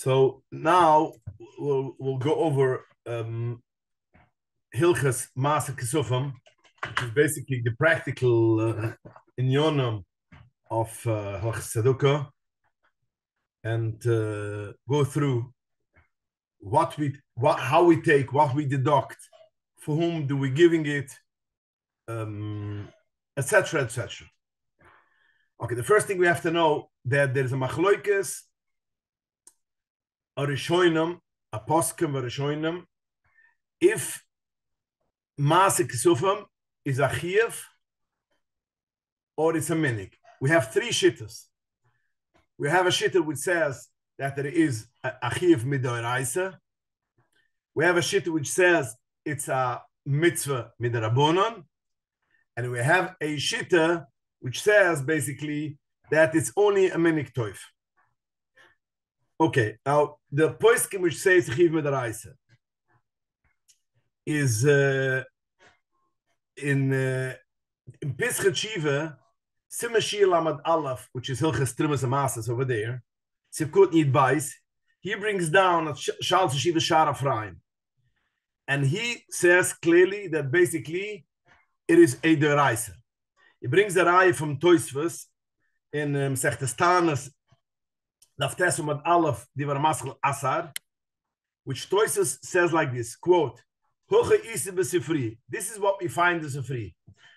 So now we'll go over Hilchas Maaser Kesufim, which is basically the practical inyonim of Hilchas Tzedukah, and go through how we take, what we deduct, for whom do we giving it, etc., etc. Okay, the first thing we have to know that there is a machloikes, a rishonim, a poskim, a rishonim, if Maaser Kesufim is a chiyuv or it's a minig. We have three shittas. We have a shitta which says that there is a chiyuv midoraisa. We have a shitta which says it's a mitzvah midrabanan, and we have a shitta which says basically that it's only a minig toif. Okay, now the poskim which says chiyuv midoraisa is in Pesach Shiva, Simashir Lamad Aleph, which is Hilchas Trimas and Masas over there. Sivkut Nid Bais. He brings down a Shal Shiva Shara Fraim, and he says clearly that basically it is a deraisa. He brings the raya from Toisvus in Sechtastanas Daftesumad Aleph Divar Maschel Asar, which Toisvus says like this, quote, this is what we find as a free.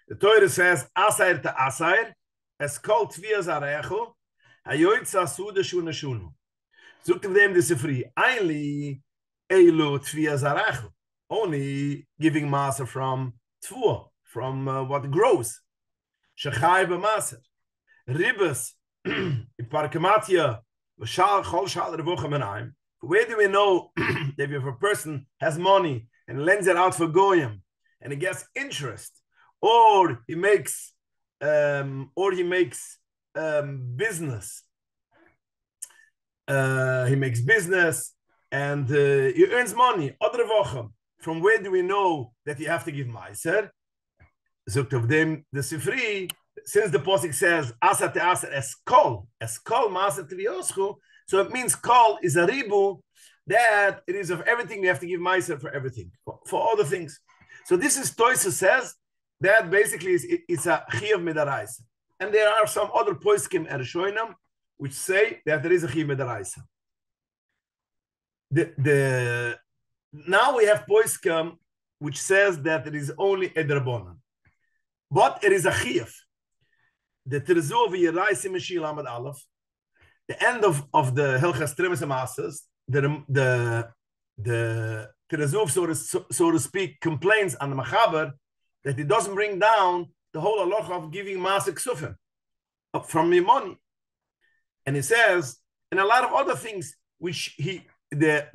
The Torah says, Asair to Asair, es kol tvia zarecho, hayoitza suda shuna shunu. Zoekt of them this a free. Only elu tvia zarecho. Only giving maaser from tvua, from what grows. Shechai b'maaser. Ribas, iparkematia, v'shal chol shal revocha menayim. Where do we know that if a person has money and lends it out for goyim, and he gets interest, or he makes business. He makes business and he earns money. Other vochem. From where do we know that you have to give maaser? Zokt of them the sifri. Since the posik says asa te asa es kol maaser tviyoschu, so it means kol is a ribu, that it is of everything we have to give maaser for everything, for all the things. So this is Toisa says that basically it's a chiyuv midaraisa. And there are some other poskim and rishonim which say that there is a chiyuv midaraisa. Now we have poskim which says that it is only a drabonan, but it is a chiyuv. The Terezu of Yerai Simashil Amad Aleph, the end of the Hilchas Trimas and Masas, the Terezu, so to speak, complains on the Machaber that it doesn't bring down the whole halacha of giving Maaser Kesufim from your money. And he says, and a lot of other things which the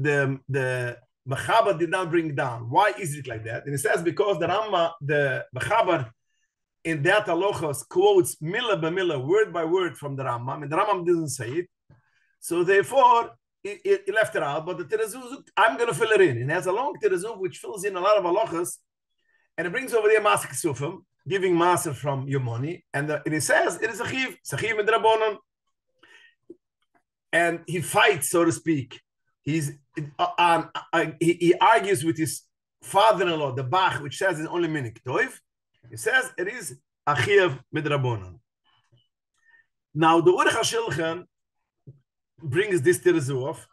Machaber did not bring down. Why is it like that? And he says because the Machaber in that halachas quotes millah b'millah, word by word from the Rambam, and the Rambam didn't say it. So therefore, he left it out. But the Terezu, I'm going to fill it in. It has a long Terezu which fills in a lot of halachas, and it brings over there Maaser Kesufim, giving maaser from your money, and it says it is a chiv, midrabanan, and he fights, so to speak. He argues with his father-in-law, the Bach, which says it's only minik toiv. He says it is a chiv midrabanan. Now the Urech HaShulchan brings this terezuv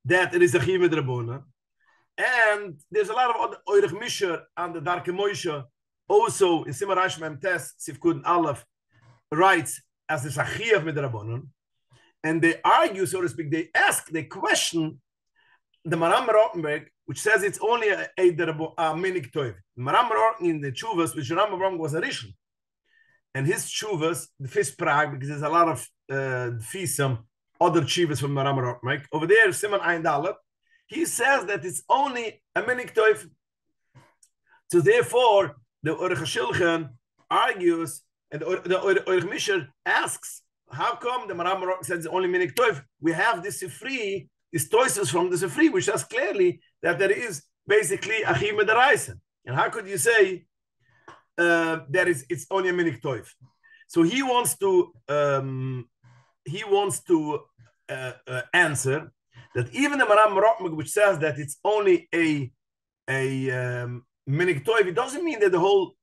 that it is a chiv midrabanan. And there's a lot of other Oirich Misher and the Darke Moshe also in Simar Mem Tes Sivkud Aleph writes as the Shachiyah Midrabanan, and they argue, so to speak, they question the Maram Rottenberg, which says it's only a minik toiv. Maram Rotten in the Chuvas, which Rambam was a Rishon, and his Chuvas, the fifth Prague, because there's a lot of some other Chuvas from Maram Rottenberg over there, Simon Ein Dalet. He says that it's only a minik toif. So therefore, the Urech HaShulchan argues, and the Urech Misher asks, how come the Maram says it's only minik toif? We have this sifri, these toises from the sifri, which says clearly that there is basically a chiyuv midaraisa. And how could you say that it's only a minik toif? So he wants to answer that even the Maram Rokmik, which says that it's only a minik toiv, it doesn't mean that the whole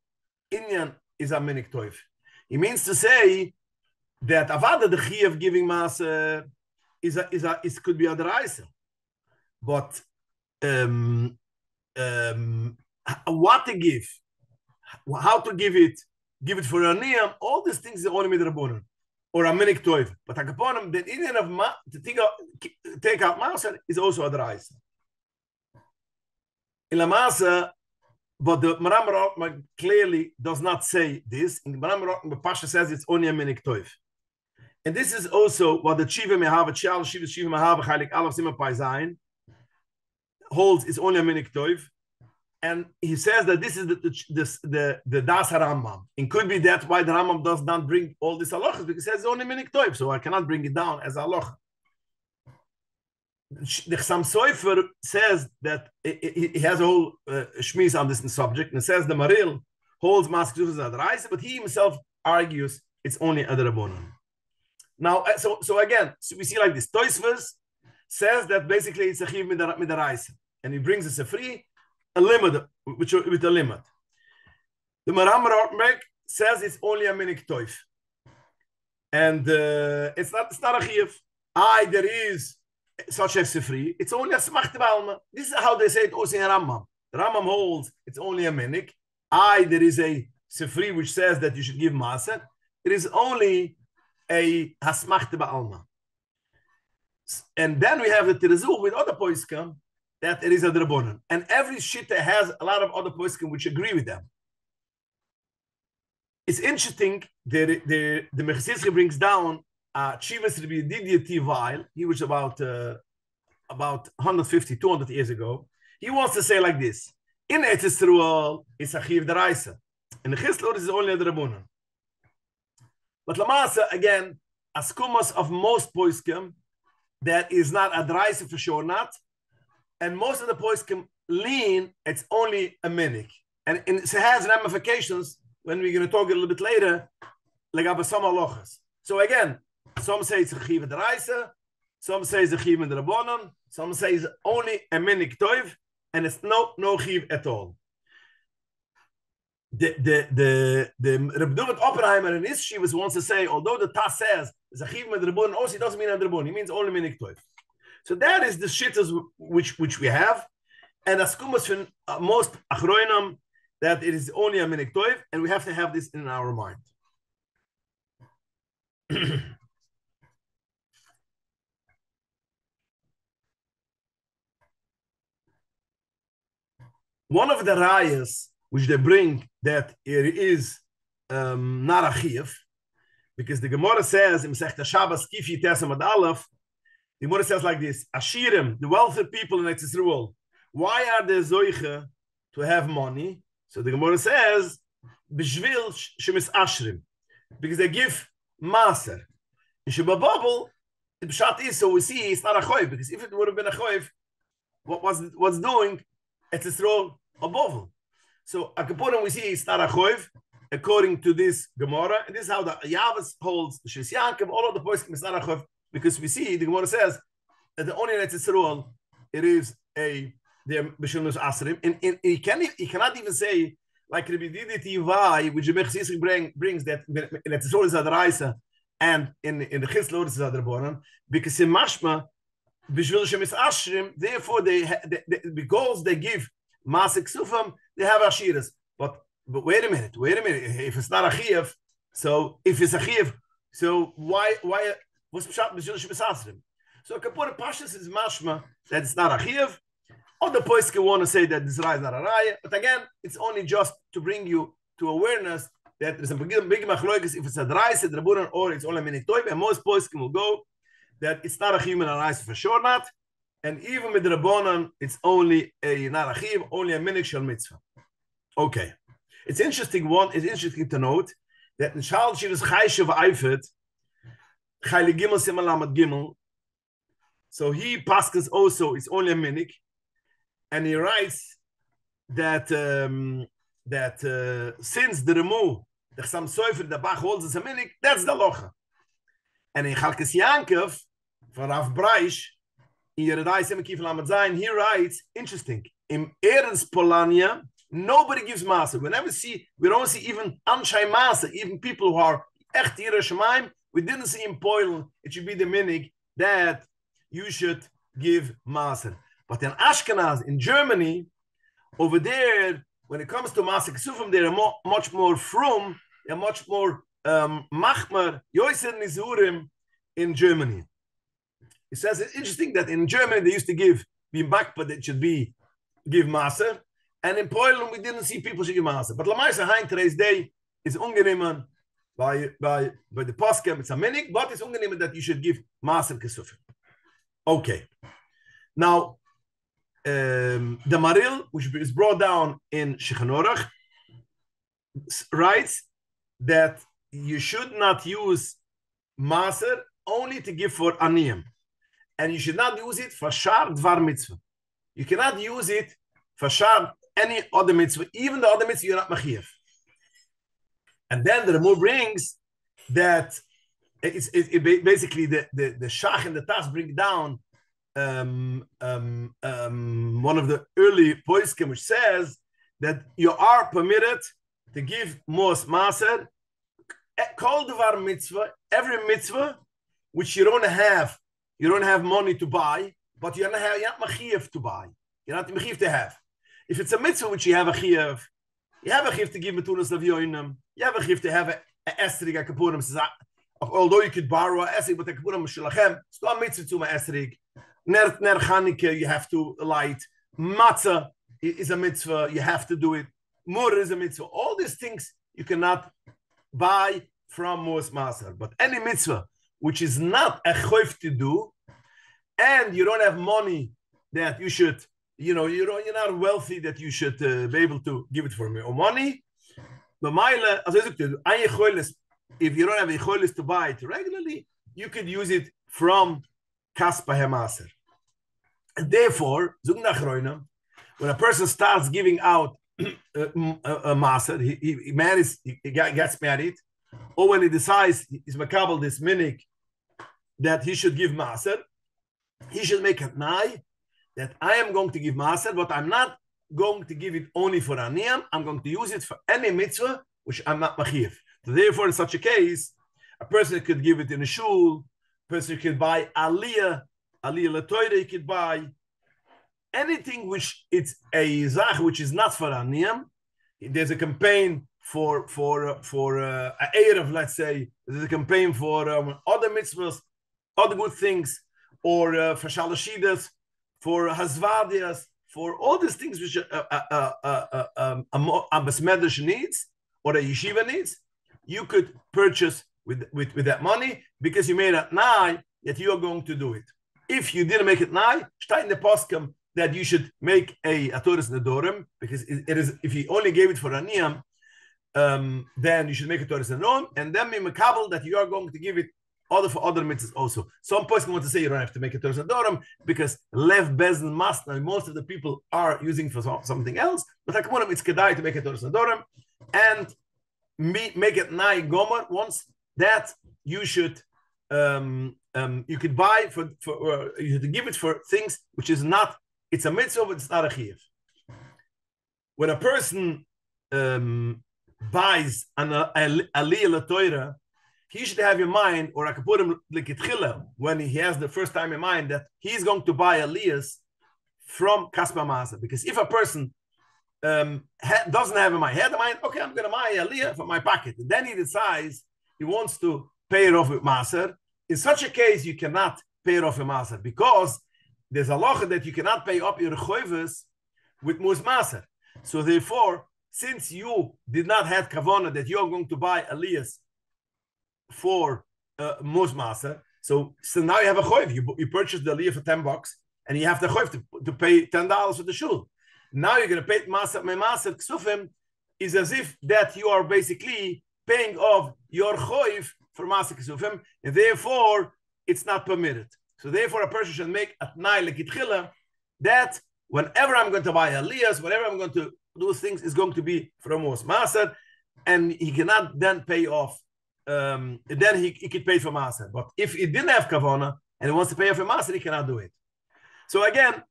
Inyan is a minik toiv. It means to say that avada the chi of giving maser is could be a deraisa, but what to give, how to give it for a niyam, all these things are only midrabanan or a minik toiv. But akaponim, the Indian of to take out maser is also a deraisa. In la maser, but the Maram clearly does not say this. In the Maram Pasha says it's only a minik toiv. And this is also what the Chiva Mehava, Chial Shiva Shiva Mehava, Chalik Aleph Sima Paizayin holds is only a minik toiv. And he says that this is the Das Rambam. It could be that's why the Rambam does not bring all these halachas, because he says it's only minik toiv, so I cannot bring it down as halacha. The Chassam Sofer says that he has a whole shmiz on this subject, and says the Maril holds Maskuf as Adaraisa, but he himself argues it's only Adarabonon. Now, so again, so we see like this. Toisvus says that basically it's a chiv midaraisa, and he brings us a free, a limit, with a limit. The Maram Rokmek says it's only a minik toif, and it's not a chiv. There is such a free. It's only a smachte balma. This is how they say it also in Rambam. The Rambam holds it's only a minik. There is a sefri which says that you should give maser. It is only a hasmachte ba'alma. And then we have the Tirazul with other poiskim that it is a drabonon. And every shitta has a lot of other poiskim which agree with them. It's interesting that the Mechzizchi brings down Chivas Rabbi Yedidia Tivail. He was about 150, 200 years ago. He wants to say like this: in Eretz Yisrael, it's a chiv deraisa. In the Chislor, is only a drabonon. But Lamasa, again, askumas of most poiskim, that is not a deraisa for sure, not. And most of the poiskim lean, it's only a minik. And it has ramifications when we're going to talk a little bit later, like about some halachas. So again, some say it's a chiv deraisa, some say it's a chiv drabonon, some say it's only a minik toiv, and it's no chiv at all. The Reb David Oppenheimer in his shivas wants to say, although the Tas says it's a chiv drabonon, also it doesn't mean a drabonon. It means only minik toiv. So that is the shittas which we have, and askumas from most achroinam that it is only a minik toiv, and we have to have this in our mind. One of the rayas which they bring that it is not a chiyuv, because the Gemara says in Masechta Shabbos Kifi Tesam Ad Aleph, the Gemara says like this: Ashirim, the wealthy people in Eretz Yisrael, why are they zoiche to have money? So the Gemara says, B'shvil shemis ashrim, because they give maser. In Shebababel, the pshat is, so we see it's not a choiv, because if it would have been a choiv, what's doing Eretz Yisrael above? So Akapurim we see it's not a choiv according to this Gemara, and this is how the Yavas holds the Shis Yankov. All of the poiskim is not a choiv, because we see the Gemara says that the only Eretz Yisrael it is a the B'shulnus Asrim, and he cannot even say like Rabbi Didi Tivai, which the Mechzizchi brings that Eretz Yisrael is Adaraisa, and in the Chislor is Adrabonon, because in Mashma B'shul Shemis Ashrim, therefore because they give Masik Sufam, they have Ashiras. But wait a minute. If it's not a Chiyuv, so if it's a Chiyuv, so why what's Pshat B'shul Shemis Ashrim? So Kapur Pashas is Mashma that it's not a Chiyuv. Other points can want to say that this raya is not a raya, but again, it's only just to bring you to awareness that there's a big machloekes if it's a deraisa drabunan or it's only a minik toiv, and most points will go that it's not a chiv and a raya for sure not, and even with the drabunan it's only a not a chiv, only a minik shel mitzvah. Okay, it's interesting to note that in Shal Shivas Chayshav Eifet Chayli Gimel Simalamad Gimel, so he passes also it's only a minik. And he writes that since the Remu, the Chassam Sofer, the Bach holds as a minik, that's the locha. And in Chalkes Yankov, for Rav Breish, in Yeridai Semekif Lamed Zayin, he writes, interesting, in Eretz Polania, nobody gives Maser. We don't see even Anshai Maser, even people who are Echt Yireh Shemaim. We didn't see in Poland, it should be the minig that you should give Maser. But in Ashkenaz, in Germany, over there, when it comes to Maser Kesufim, they're much more frum, they're much more machmer, Yoiser Nizurim in Germany. It says it's interesting that in Germany they used to give Bimbakpa that should be give Maser, and in Poland we didn't see people should give Maser. But Lamaisa Hein today's day is ungenehmen by the Poskem, it's a minig, but it's ungenehmen that you should give Maser Kesufim. Okay. Now the Maril, which is brought down in Shulchan Aruch, writes that you should not use Maser only to give for Aniyim. And you should not use it for Shar Dvar Mitzvah. You cannot use it for Shar any other mitzvah, even the other mitzvah you're not Machiev. And then the Ramur brings that it basically the Shach and the Tas bring down one of the early poskim which says that you are permitted to give Mos Maser, Kol Dvar Mitzvah, every mitzvah which you don't have money to buy, but you're not machiev to buy. You're not machiev to have. If it's a mitzvah which you have a chiev to give metunas of yoinim. You have a chiev to have a esrig a kapurim. Although you could borrow a esrig, but a kapurim shalachem. It's not a mitzvah to a esrig. Ner Chanukah you have to light. Matzah is a mitzvah. You have to do it. Mur is a mitzvah. All these things you cannot buy from Mos Maser. But any mitzvah which is not a choif to do, and you don't have money that you should, you're not wealthy that you should be able to give it for me or money. But if you don't have a choilis to buy it regularly, you could use it from kaspa hemaser. And therefore, when a person starts giving out a maser, he gets married, or when he decides he's makabel this minik that he should give maser, he should make a nai that I am going to give maser, but I'm not going to give it only for aniyam. I'm going to use it for any mitzvah which I'm not machiev. So therefore, in such a case, a person could give it in a shul. A person could buy aliyah letoyre. He could buy anything which it's a zach which is not for aniyam. There's a campaign for a Erev, let's say. There's a campaign for other mitzvahs, other good things, or for shalashidas, for hazvadias, for all these things which a besmedrash needs or a yeshiva needs. You could purchase with that money because you made a nai that you are going to do it. If you didn't make it nai, shtay in the poskim that you should make a Torah's nedorim, because it is, if you only gave it for aniyam, then you should make a Torah's nedorim, and then be makabel that you are going to give it for other mitzvahs also. Some person want to say you don't have to make a Torah's nedorim because lev bezin must. Now most of the people are using for something else, but it's kedai to make a Torah's nedorim and make it nai gomer once that you should. You could buy for you should give it for things which is not. It's a mitzvah, but it's not a chiyuv. When a person buys an aliyah l'toira, he should have in mind, or I could put him like it when he has the first time in mind that he's going to buy aliyahs from kaspa masa. Because if a person doesn't have in mind, had in mind, okay, I'm going to buy aliyah from my pocket, and then he decides he wants to pay it off with maser. In such a case, you cannot pay it off with maser because there's a halacha that you cannot pay up your choivos with mus maser. So therefore, since you did not have kavana that you are going to buy aliyahs for mus maser, so now you have a choiv. You purchased the aliyah for $10, and you have the choiv to pay $10 for the shul. Now you're going to pay maser ksufim is as if that you are basically paying off your choiv for maser ksufim, and therefore it's not permitted. So therefore, a person should make a tnai lekitchila that whenever I'm going to buy aliyahs, whenever I'm going to do things, is going to be from mos maser, and he cannot then pay off. Then he could pay for maser. But if he didn't have kavana and he wants to pay off for maser, he cannot do it. So again,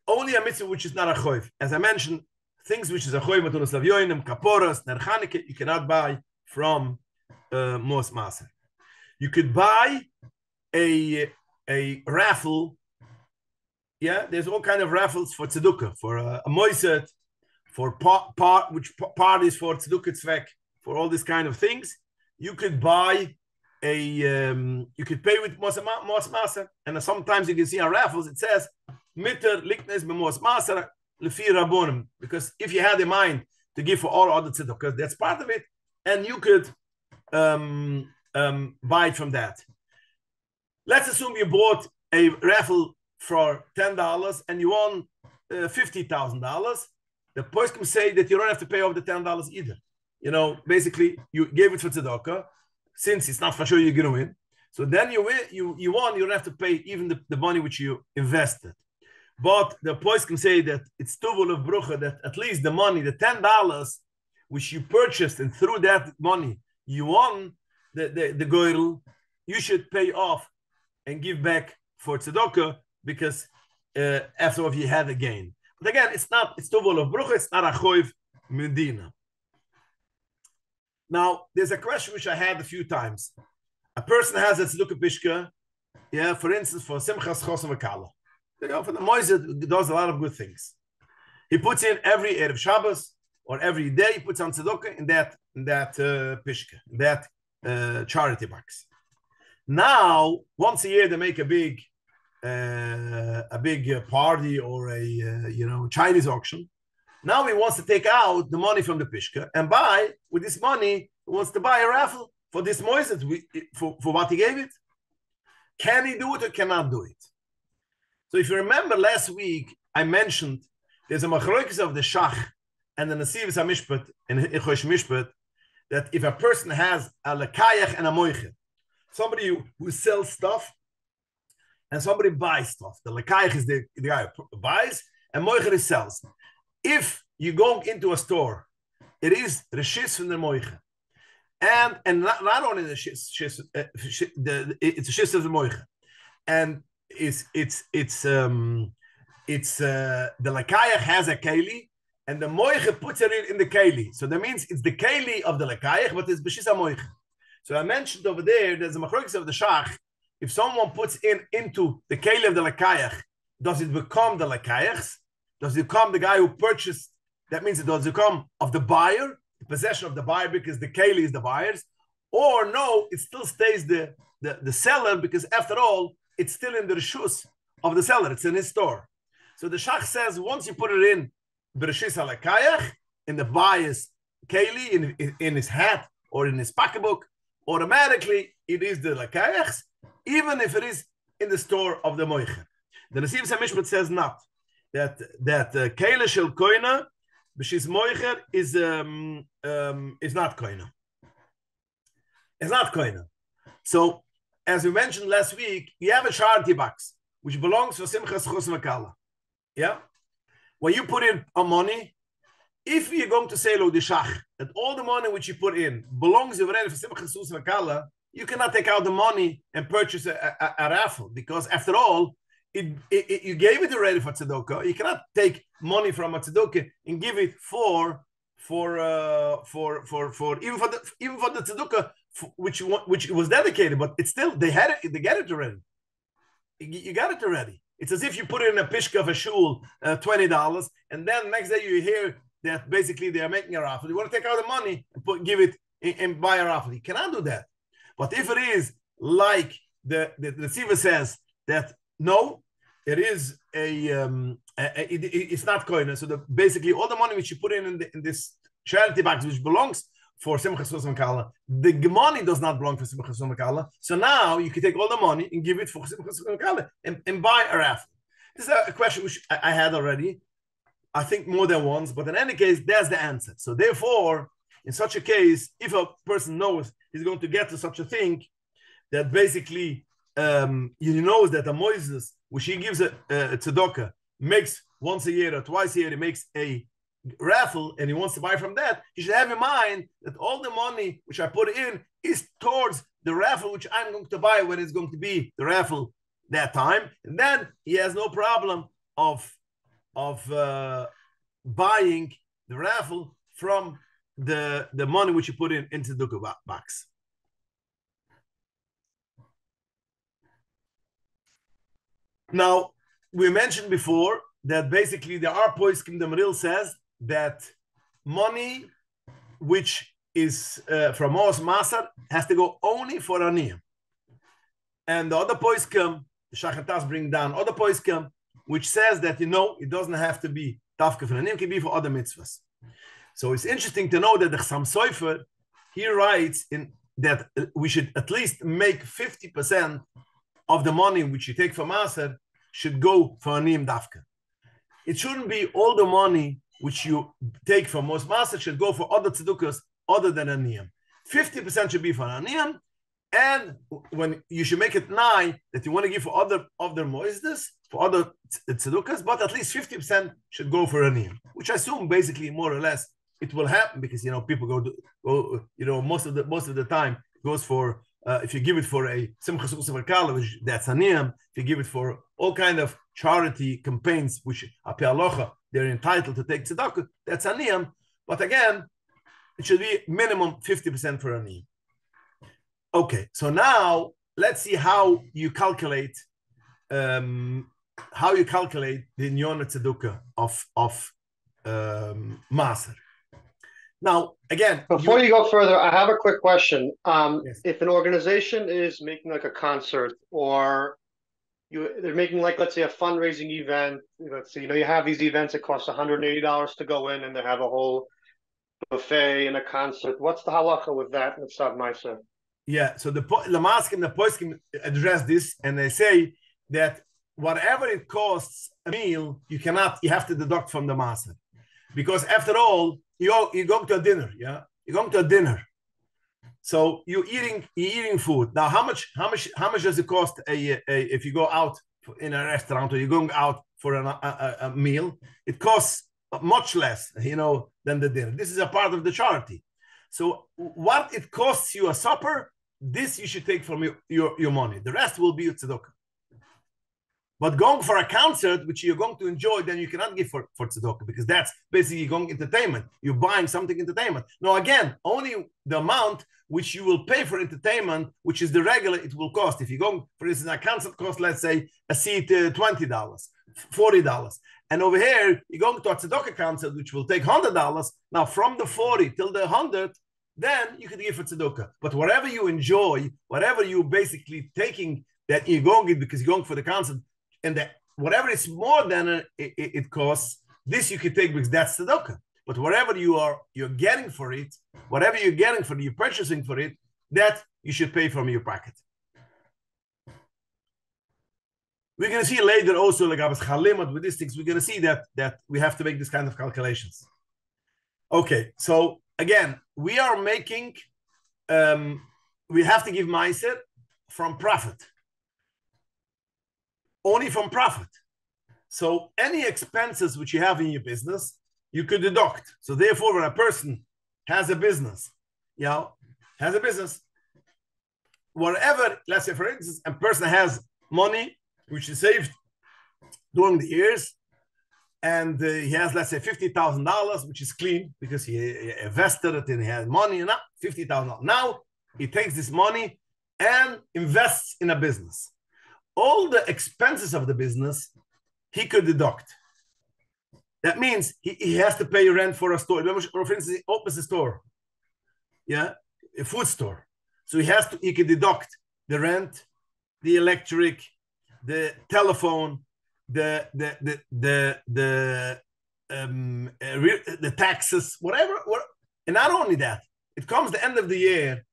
only a mitzvah which is not a choiv. As I mentioned, things which is a choiv, matunas lavyoinim, kaporas, ner chaneke, you cannot buy from mos maser. You could buy a raffle. Yeah, there's all kind of raffles for tzedukah, for a moiset, for parties for tzedukah tzvek, for all these kind of things. You could buy you could pay with mos maser, and sometimes you can see on raffles it says mitter liknes b'mos maser lefi rabbonim, because if you had in mind to give for all other tzedukahs, that's part of it, and you could buy it from that. Let's assume you bought a raffle for $10 and you won $50,000. The poskim say that you don't have to pay off the $10 either. You know, basically you gave it for tzedakah, since it's not for sure you're going to win. So then you won, you don't have to pay even the money which you invested. But the poskim say that it's tuvul of brucha, that at least the money, the $10 which you purchased, and through that money you won the goyrel, you should pay off and give back for tzedakah, because after all you had a gain. But again, it's tuvul of brucha, it's not a choiv medina. Now, there's a question which I had a few times. A person has a tzedukah pishka, yeah, for instance, for simchas chosam v'kala. You know, for the moiset, does a lot of good things. He puts in every erev Shabbos, or every day he puts on tzedukah in that pishka, in that charity box. Now, once a year they make a big party or a Chinese auction. Now he wants to take out the money from the pishka and buy, with this money, he wants to buy a raffle for this moiset, for what he gave it. Can he do it or cannot do it? So if you remember last week, I mentioned there's a machlokes of the shach and the nesivos hamishpat and ichosh mishpat, that if a person has a lekayach and a moichet, somebody who sells stuff and somebody buys stuff. The lekayach is the guy who buys, and moichet is sells. If you go into a store, it is reshis from the moichet, and not only the shis, it's a shis of the moichet, and it's the lekayach has a keli, and the moichet puts it in the keli. So that means it's the keli of the lekayach, but it's b'shis moichet. So I mentioned over there's a machlokes of the shach. If someone puts into the keli of the lekayach, does it become the lekayachs? Does it become the guy who purchased? That means it does become of the buyer, the possession of the buyer, because the keli is the buyer's, or no, it still stays the seller, because after all, it's still in the reshus of the seller. It's in his store. So the shach says once you put it in bereshis halakayach, in the buyer's keli, in his hat or in his pocketbook, automatically it is the lekayachs, even if it is in the store of the moicher. The nesivos hamishpat says not. That kele shel koina b'shis moicher is not koina. It's not koina. So, as we mentioned last week, we have a charity box which belongs for simchas chosam v'kala. Yeah, when you put in money, if you're going to say lo dishach that all the money which you put in belongs already for simchas chosam v'kala, you cannot take out the money and purchase a raffle, because after all, you gave it already for tzedakah. You cannot take money from a tzedakah and give it for even for the tzedakah which was dedicated, but it's still they get it already. You got it already. It's as if you put it in a pishka of a shul, $20, and then next day you hear that basically they are making a raffle. You want to take out the money and give it and buy a raffle. You cannot do that. But if it is like the receiver says that no, it is it's not koina. So basically all the money which you put in this charity box, which belongs for simchas chosam v'kala, the money does not belong for simchas chosam v'kala. So now you can take all the money and give it for simchas chosam v'kala and buy a raffle. This is a question which I had already, I think more than once, but in any case, there's the answer. So therefore, in such a case, if a person knows he's going to get to such a thing, that basically he knows that a Moses, which he gives a tzedakah, makes once a year or twice a year, he makes a raffle, and he wants to buy from that, he should have in mind that all the money which I put in is towards the raffle which I'm going to buy when it's going to be the raffle that time, and then he has no problem of buying the raffle from the money which you put into the tzedakah box. Now, we mentioned before that basically the Ar Poiskim, the Maril says that money which is from Mos Masar has to go only for Aniyim. And the other Poiskim, the Shachatas bring down other Poiskim, which says that, it doesn't have to be Tafka for Aniyim, it can be for other mitzvahs. So it's interesting to know that the Chassam Sofer, he writes in that we should at least make 50% of the money which you take from Maser should go for Aniyim Dafka. It shouldn't be all the money which you take from most Maser should go for other tzedukahs other than Aniyim. 50% should be for Aniyim, and when you should make it 9 that you want to give for other moisdas, for other tzedukahs, but at least 50% should go for Aniyim, which I assume basically more or less it will happen because people go most of the time it goes for if you give it for a Simchas Usav Kala, that's Aniyim. If you give it for all kind of charity campaigns, which Api Halacha, they're entitled to take tzedakah, that's Aniyim. But again, it should be minimum 50% for Aniyim. Okay, so now let's see how you calculate the Inyon Tzedukah of Maser. Now, again, before you go further, I have a quick question. Yes. If an organization is making like a concert, or they're making like, let's say, a fundraising event, let's say, you have these events that cost $180 to go in, and they have a whole buffet and a concert. What's the halacha with that in Tzav Ma'aser? Yeah, so the Lamaskim, the Poiskim address this, and they say that whatever it costs a meal, you have to deduct from the Maser. Because after all, you're going to a dinner, yeah? You're going to a dinner. So you're eating food. Now, how much does it cost if you go out in a restaurant or you're going out for a meal? It costs much less, than the dinner. This is a part of the charity. So what it costs you a supper, this you should take from your money. The rest will be your tzedakah. But going for a concert, which you're going to enjoy, then you cannot give for tzedakah, because that's basically going entertainment. You're buying something entertainment. Now, again, only the amount which you will pay for entertainment, which is the regular, it will cost. If you're going, for instance, a concert costs, let's say, a seat $20, $40. And over here, you're going to a tzedakah concert, which will take $100. Now, from the 40 till the 100, then you can give for tzedakah. But whatever you enjoy, whatever you basically taking that you're going because you're going for the concert, and that whatever is more than it costs, this you can take because that's tzedakah. But whatever you're getting for it, whatever you're getting for it, you're purchasing for it, that you should pay from your pocket. We're going to see later also, like I was chalimot with these things, we're going to see that we have to make this kind of calculations. Okay, so again, we are making, we have to give Ma'aser from profit. Only from profit. So any expenses which you have in your business, you could deduct. So therefore, when a person has a business, whatever, let's say for instance, a person has money which is saved during the years, and he has, let's say, $50,000, which is clean because he invested it and he had money, and $50,000. Now he takes this money and invests in a business. All the expenses of the business, he could deduct. That means he has to pay rent for a store. For instance, he opens a store, a food store. So he could deduct the rent, the electric, the telephone, the taxes, whatever. And not only that, it comes the end of the year.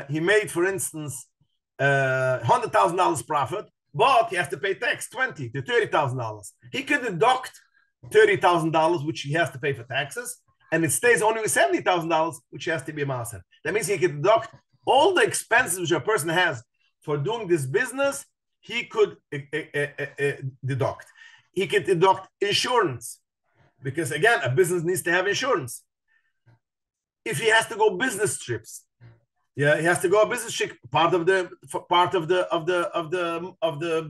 He made, for instance, $100,000 profit. But he has to pay tax $20,000 to $30,000. He could deduct $30,000, which he has to pay for taxes, and it stays only with $70,000, which has to be a maser. That means he could deduct all the expenses which a person has for doing this business. He could deduct. He could deduct insurance, because again, a business needs to have insurance. If he has to go business trips, Yeah, he has to go a business trip, part of the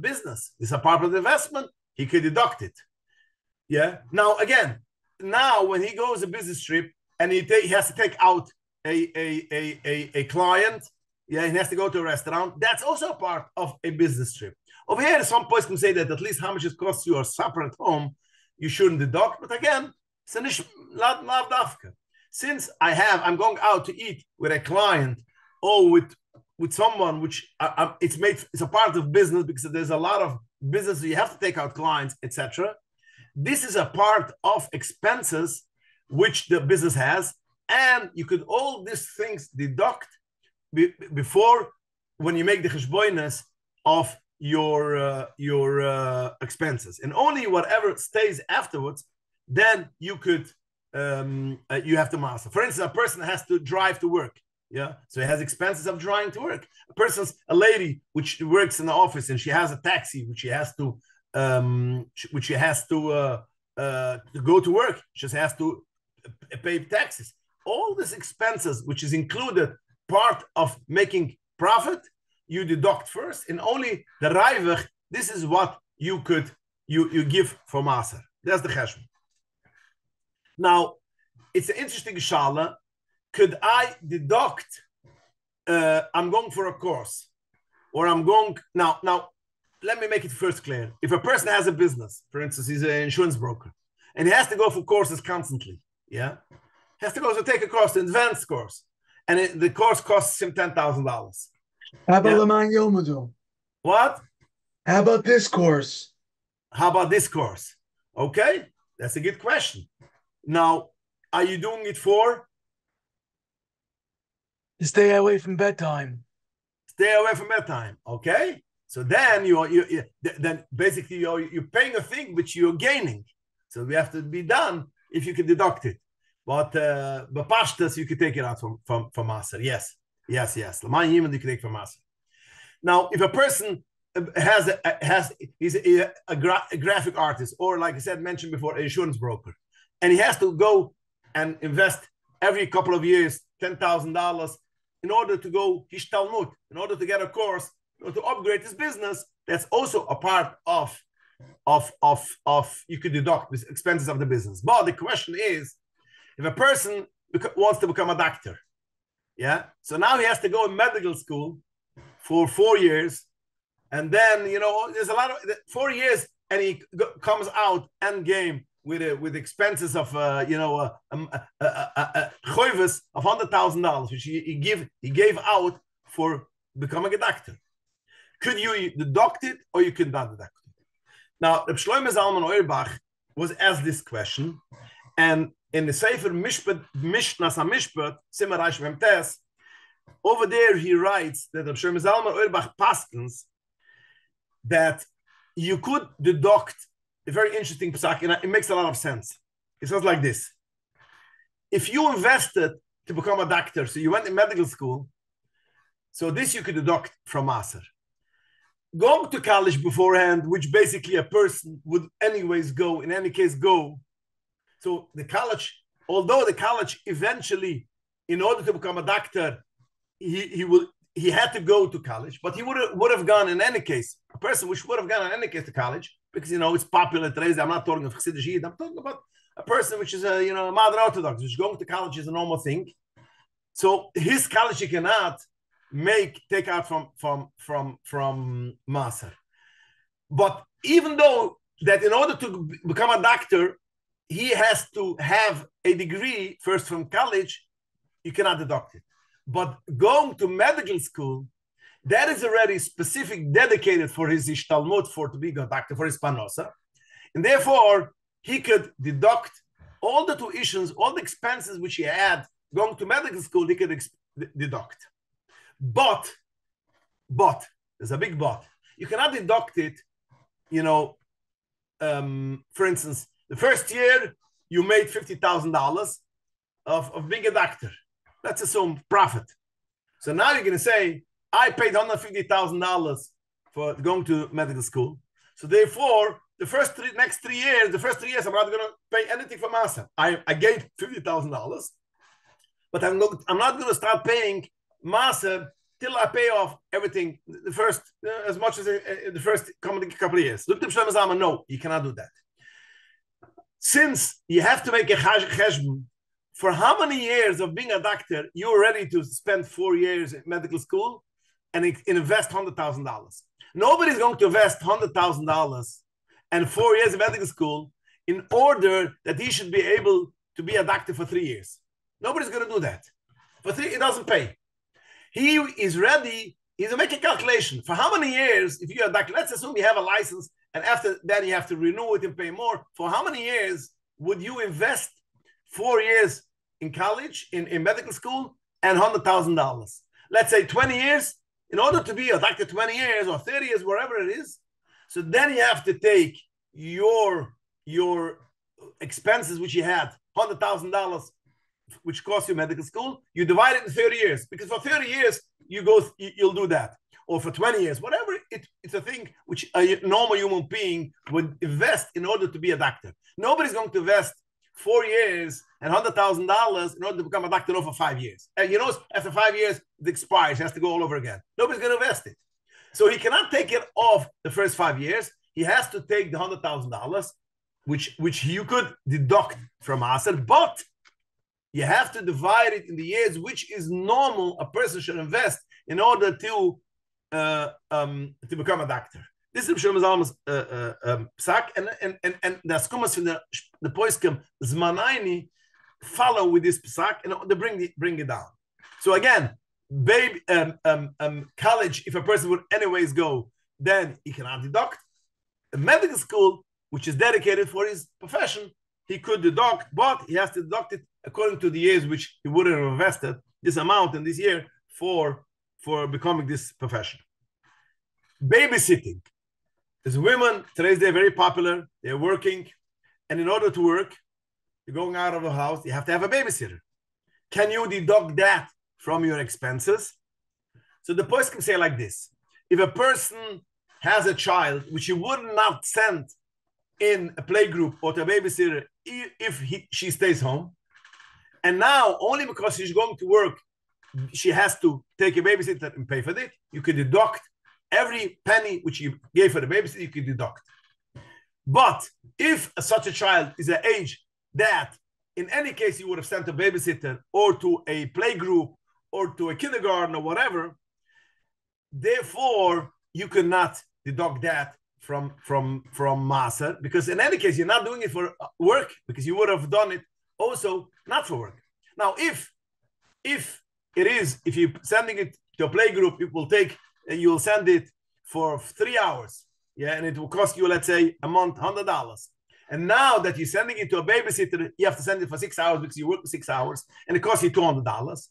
business. It's a part of the investment. He could deduct it. Yeah. Now again, when he goes a business trip and he has to take out a client, yeah, he has to go to a restaurant. That's also a part of a business trip. Over here, some points can say that at least how much it costs you a supper at home, you shouldn't deduct. But again, since I'm going out to eat with a client or with someone which it's a part of business, because there's a lot of business you have to take out clients, etc. This is a part of expenses which the business has, and you could all these things deduct before when you make the cheshbonos of your expenses, and only whatever stays afterwards, then you could you have to master. For instance, a person has to drive to work. Yeah, so he has expenses of driving to work. A lady which works in the office and she has a taxi which she has to go to work. She just has to pay taxes. All these expenses, which is included part of making profit, you deduct first, and only the raivach. This is what you give for Maser. That's the cheshbon. Now, it's an interesting shala. Could I deduct? I'm going for a course, or I'm going now. Let me make it first clear. If a person has a business, for instance, he's an insurance broker, and he has to go for courses constantly, yeah, he has to go to take a course, an advanced course, and the course costs him $10,000. How about Lemon Ylmadu? What? How about this course? Okay, that's a good question. Now, are you doing it for? To stay away from bedtime. Okay. So then then basically you're paying a thing which you're gaining. So we have to be done if you can deduct it. But pashtas you can take it out from Maser. Yes. למען ילמדו you can take from Maser. Now, if a person he's a graphic artist, or like I said, mentioned before, an insurance broker, and he has to go and invest every couple of years $10,000 in order to go hishtalmut, in order to get a course, to upgrade his business, that's also a part of you could deduct the expenses of the business. But the question is, if a person wants to become a doctor, yeah, so now he has to go in medical school for 4 years, and then there's a lot of 4 years, and he comes out end game with expenses of choivus of $100,000, which he gave out for becoming a doctor. Could you deduct it, or you could not deduct it? Now, the Shlomo Zalman Auerbach was asked this question, and in the Sefer Mishpat, Mishnas HaMishpat, Simmer Reish Memtes, over there he writes that the Shlomo Zalman Auerbach paskens that you could deduct a very interesting psak, and it makes a lot of sense. It says like this: if you invested to become a doctor, so you went in medical school, so this you could deduct from Maser. Going to college beforehand, which basically a person would anyways go, in any case go. So the college, although the college eventually, in order to become a doctor, he had to go to college, but he would have gone in any case. A person which would have gone in any case to college, because it's popular today. I'm not talking of Chassidish Yid. I'm talking about a person which is a modern Orthodox, which going to college is a normal thing. So his college he cannot take out from Maser. But even though that in order to become a doctor, he has to have a degree first from college, you cannot deduct it. But going to medical school, that is already specific, dedicated for his ishtalmut, to be a doctor, for his panosa. And therefore, he could deduct all the tuitions, all the expenses which he had going to medical school, he could deduct. But, there's a big but. You cannot deduct it, for instance, the first year you made $50,000 of being a doctor. Let's assume profit. So now you're going to say, I paid $150,000 for going to medical school. So therefore, the next 3 years, I'm not going to pay anything for Maser. I gave $50,000, but I'm not going to start paying Maaser till I pay off everything, the first, as much as the first couple of years. No, you cannot do that. Since you have to make a cheshbon, for how many years of being a doctor you're ready to spend 4 years in medical school and invest $100,000. Nobody's going to invest $100,000 and 4 years of medical school in order that he should be able to be a doctor for 3 years. Nobody's going to do that. For 3, it doesn't pay. He is ready. He's make a calculation for how many years. If you're a doctor, let's assume you have a license, and after that you have to renew it and pay more. For how many years would you invest 4 years in college, in medical school, and $100,000? Let's say 20 years. In order to be a doctor 20 years or 30 years, wherever it is. So then you have to take your expenses, which you had, $100,000, which cost you medical school, you divide it in 30 years. Because for 30 years, you'll do that. Or for 20 years, whatever, it's a thing which a normal human being would invest in order to be a doctor. Nobody's going to invest 4 years and $100,000 in order to become a doctor for 5 years. And after 5 years, it expires, it has to go all over again. Nobody's going to invest it. So he cannot take it off the first 5 years. He has to take the $100,000, which you could deduct from Maaser, but you have to divide it in the years which is normal a person should invest in order to become a doctor. This is Shalom Zalman's psak, and the skumas from the poiskim zmanayni follow with this psak, and they bring it down. So again, college, if a person would anyways go, then he cannot deduct. A medical school, which is dedicated for his profession, he could deduct, but he has to deduct it according to the years which he would have invested this amount in this year for becoming this profession. Babysitting. As women, today's day, very popular. They're working. And in order to work, you're going out of the house, you have to have a babysitter. Can you deduct that from your expenses? So the post can say like this. If a person has a child which you would not send in a playgroup or to a babysitter if she stays home, and now only because she's going to work, she has to take a babysitter and pay for it, you could deduct every penny which you gave for the babysitter, you could deduct. But if such a child is an age that in any case you would have sent a babysitter or to a playgroup or to a kindergarten or whatever, therefore you could not deduct that from Maaser, because in any case you're not doing it for work, because you would have done it also not for work. Now if you're sending it to a playgroup, it will take, you'll send it for 3 hours, and it will cost you, let's say, a month, $100. And now that you're sending it to a babysitter, you have to send it for 6 hours because you work for 6 hours, and it costs you $200.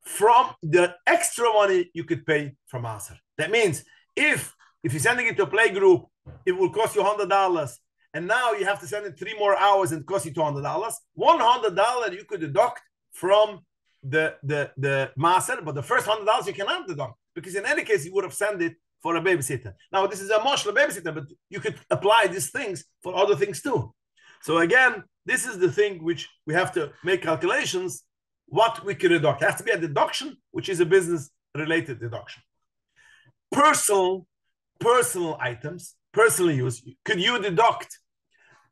From the extra money you could pay from Maaser. That means if you're sending it to a playgroup, it will cost you $100, and now you have to send it 3 more hours and it costs you $200. $100 you could deduct from the Maaser, but the first $100 you cannot deduct, because in any case you would have sent it for a babysitter. Now this is a moshel babysitter, but you could apply these things for other things too. So again, this is the thing which we have to make calculations what we can deduct. It has to be a deduction, which is a business-related deduction. Personal items, personal use, could you deduct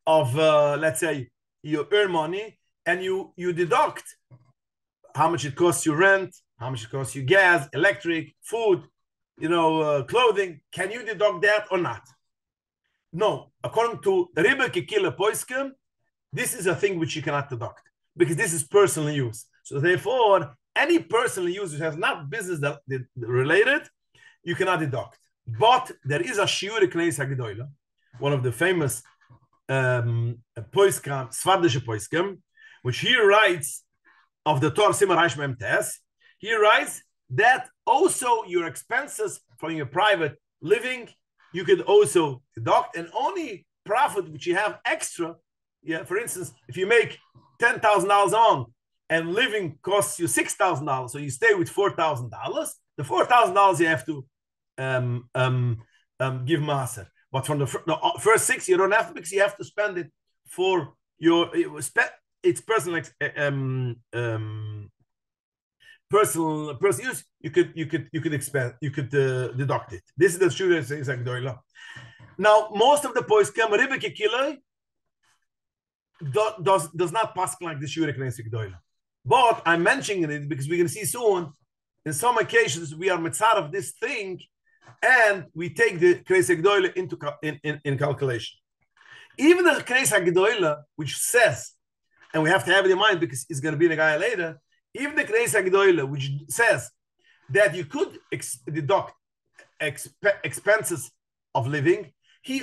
of, let's say, you earn money and you deduct how much it costs you rent, how much it costs you gas, electric, food, clothing. Can you deduct that or not? No. According to Rebbe Kikila Poiskim, this is a thing which you cannot deduct, because this is personal use. So therefore, any personal use which has not business related, you cannot deduct. But there is a shiur Gdoli, one of the famous poiskim, Svardische poiskim, which he writes of the Torah Simar Reish Mem Tes. He writes that also your expenses from your private living, you could also deduct, and only profit which you have extra. For instance, if you make $10,000 a month and living costs you $6,000, so you stay with $4,000, the $4,000 you have to give Maaser. But from the first 6, you don't have to, because you have to spend it for it's personal personal use, you could deduct it. This is the shiur that says Gdoila. Now, most of the poskim ribike kiloi does not pass like the shiur Knesset Gdoila. But I'm mentioning it because we're going to see soon. In some occasions, we are mitzvah of this thing, and we take the Knesset Gdoila into in calculation. Even the Knesset Gdoila, which says, and we have to have it in mind because it's going to be in a guy later. Even the Knesset Gdoila, which says that you could deduct expenses of living, he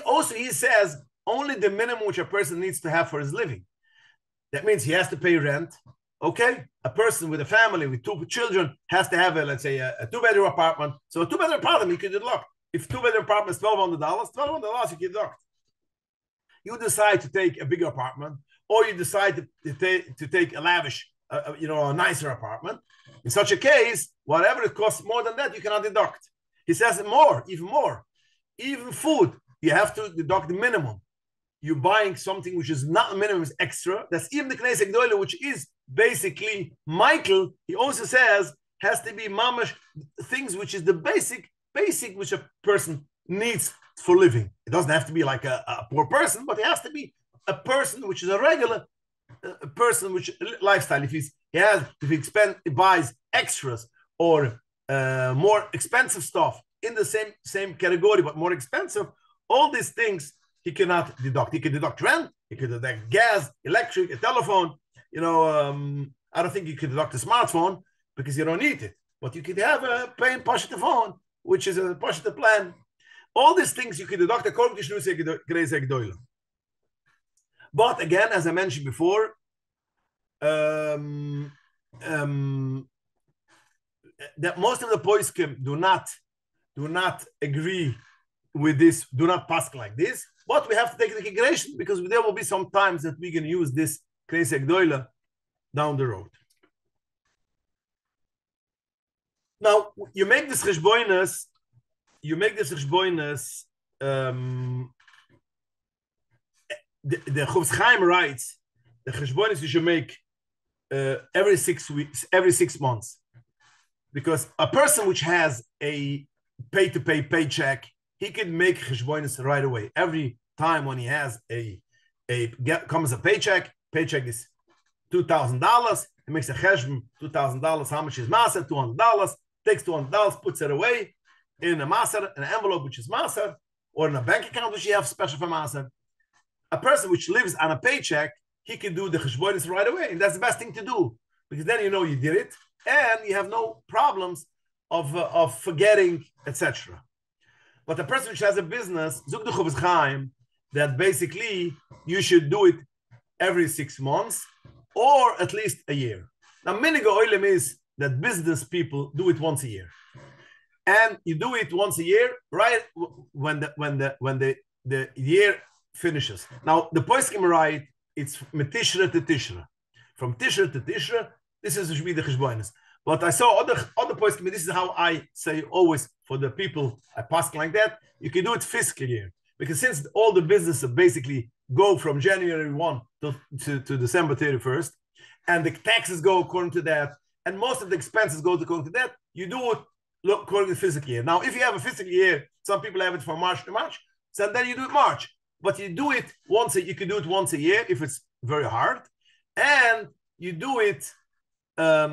says only the minimum which a person needs to have for his living. That means he has to pay rent. Okay, a person with a family with 2 children has to have let's say a 2-bedroom apartment. So a 2-bedroom apartment you can deduct. If 2-bedroom apartment is $1,200 you can deduct. You decide to take a bigger apartment, or you decide to take a lavish, a nicer apartment. In such a case, whatever it costs more than that, you cannot deduct. He says more, even food, you have to deduct the minimum. You're buying something which is not minimum, is extra. That's even the Knesset Gdoila, which is basically Michael. He also says has to be mamash things which is the basic which a person needs for living. It doesn't have to be like a poor person, but it has to be a person which is a regular person which lifestyle. If he buys extras or more expensive stuff in the same category but more expensive, all these things he cannot deduct. He can deduct rent, he could deduct gas, electric, a telephone. I don't think you can deduct a smartphone because you don't need it. But you could have a paying Pashta phone, which is a Pashta plan. All these things you can deduct according to Knesset Gdoila. But again, as I mentioned before, that most of the poskim do not agree with this, do not pass like this. But we have to take into consideration because there will be some times that we can use this Knesset Gdoila down the road. Now you make this cheshboinus. The Chofetz Chaim writes the cheshboinus you should make every 6 weeks, every 6 months, because a person which has a pay-to-pay paycheck, he can make cheshboinus right away. Every time when he has comes a paycheck is $2,000. He makes a cheshbon, $2,000. How much is Maser? $200. Takes $200, puts it away in a Maser, an envelope which is Maser, or in a bank account which you have special for Maser. A person which lives on a paycheck, he can do the cheshbonis right away, and that's the best thing to do because then you know you did it, and you have no problems of forgetting, etc. But a person which has a business, zog the Chofetz Chaim, that basically you should do it every 6 months or at least a year. Now, minig oilem is that business people do it once a year, and you do it once a year, right when the year finishes. Now, the poskim write it's Tishra to Tishra. From Tishra to Tishra, this is should be the cheshbonis. But I saw other poskim. This is how I say always for the people I pass like that. You can do it fiscal year because since all the businesses basically go from January 1 to December 31st, and the taxes go according to that, and most of the expenses go according to that, you do it according to the fiscal year. Now, if you have a fiscal year, some people have it from March to March, so then you do it March. But you do it you can do it once a year if it's very hard, and you do it but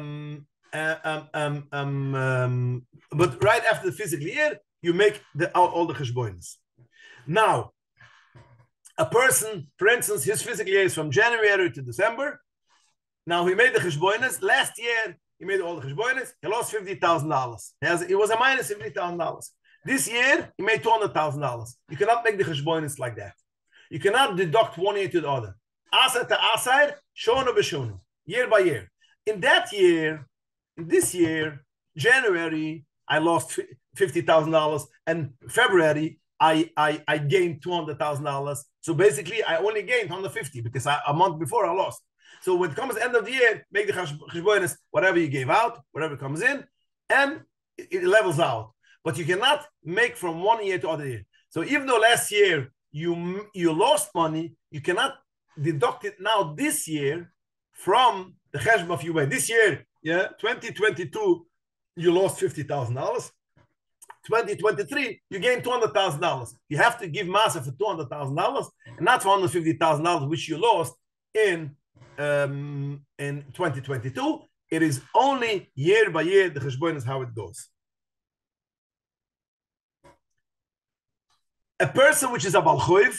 right after the fiscal year you make all the cheshbonis. Now, a person, for instance, his fiscal year is from January to December. Now he made the cheshbonis. Last year he made all the cheshbonis. He lost $50,000. It was a minus $50,000. This year, he made $200,000. You cannot make the cheshbonis like that. You cannot deduct one year to the other. Asar to asar, shono b'shono, year by year. In this year, January, I lost $50,000, and February, I gained $200,000. So basically, I only gained $150 because a month before I lost. So when it comes to the end of the year, make the cheshbonis, whatever you gave out, whatever comes in, and it levels out. But you cannot make from one year to other year. So even though last year you lost money, you cannot deduct it now this year from the cheshbon of you made. This year yeah, 2022, you lost $50,000. 2023, you gained $200,000. You have to give Maaser for $200,000 and not for $150,000, which you lost in 2022. It is only year by year, the cheshbon is how it goes. A person which is a balchoiv,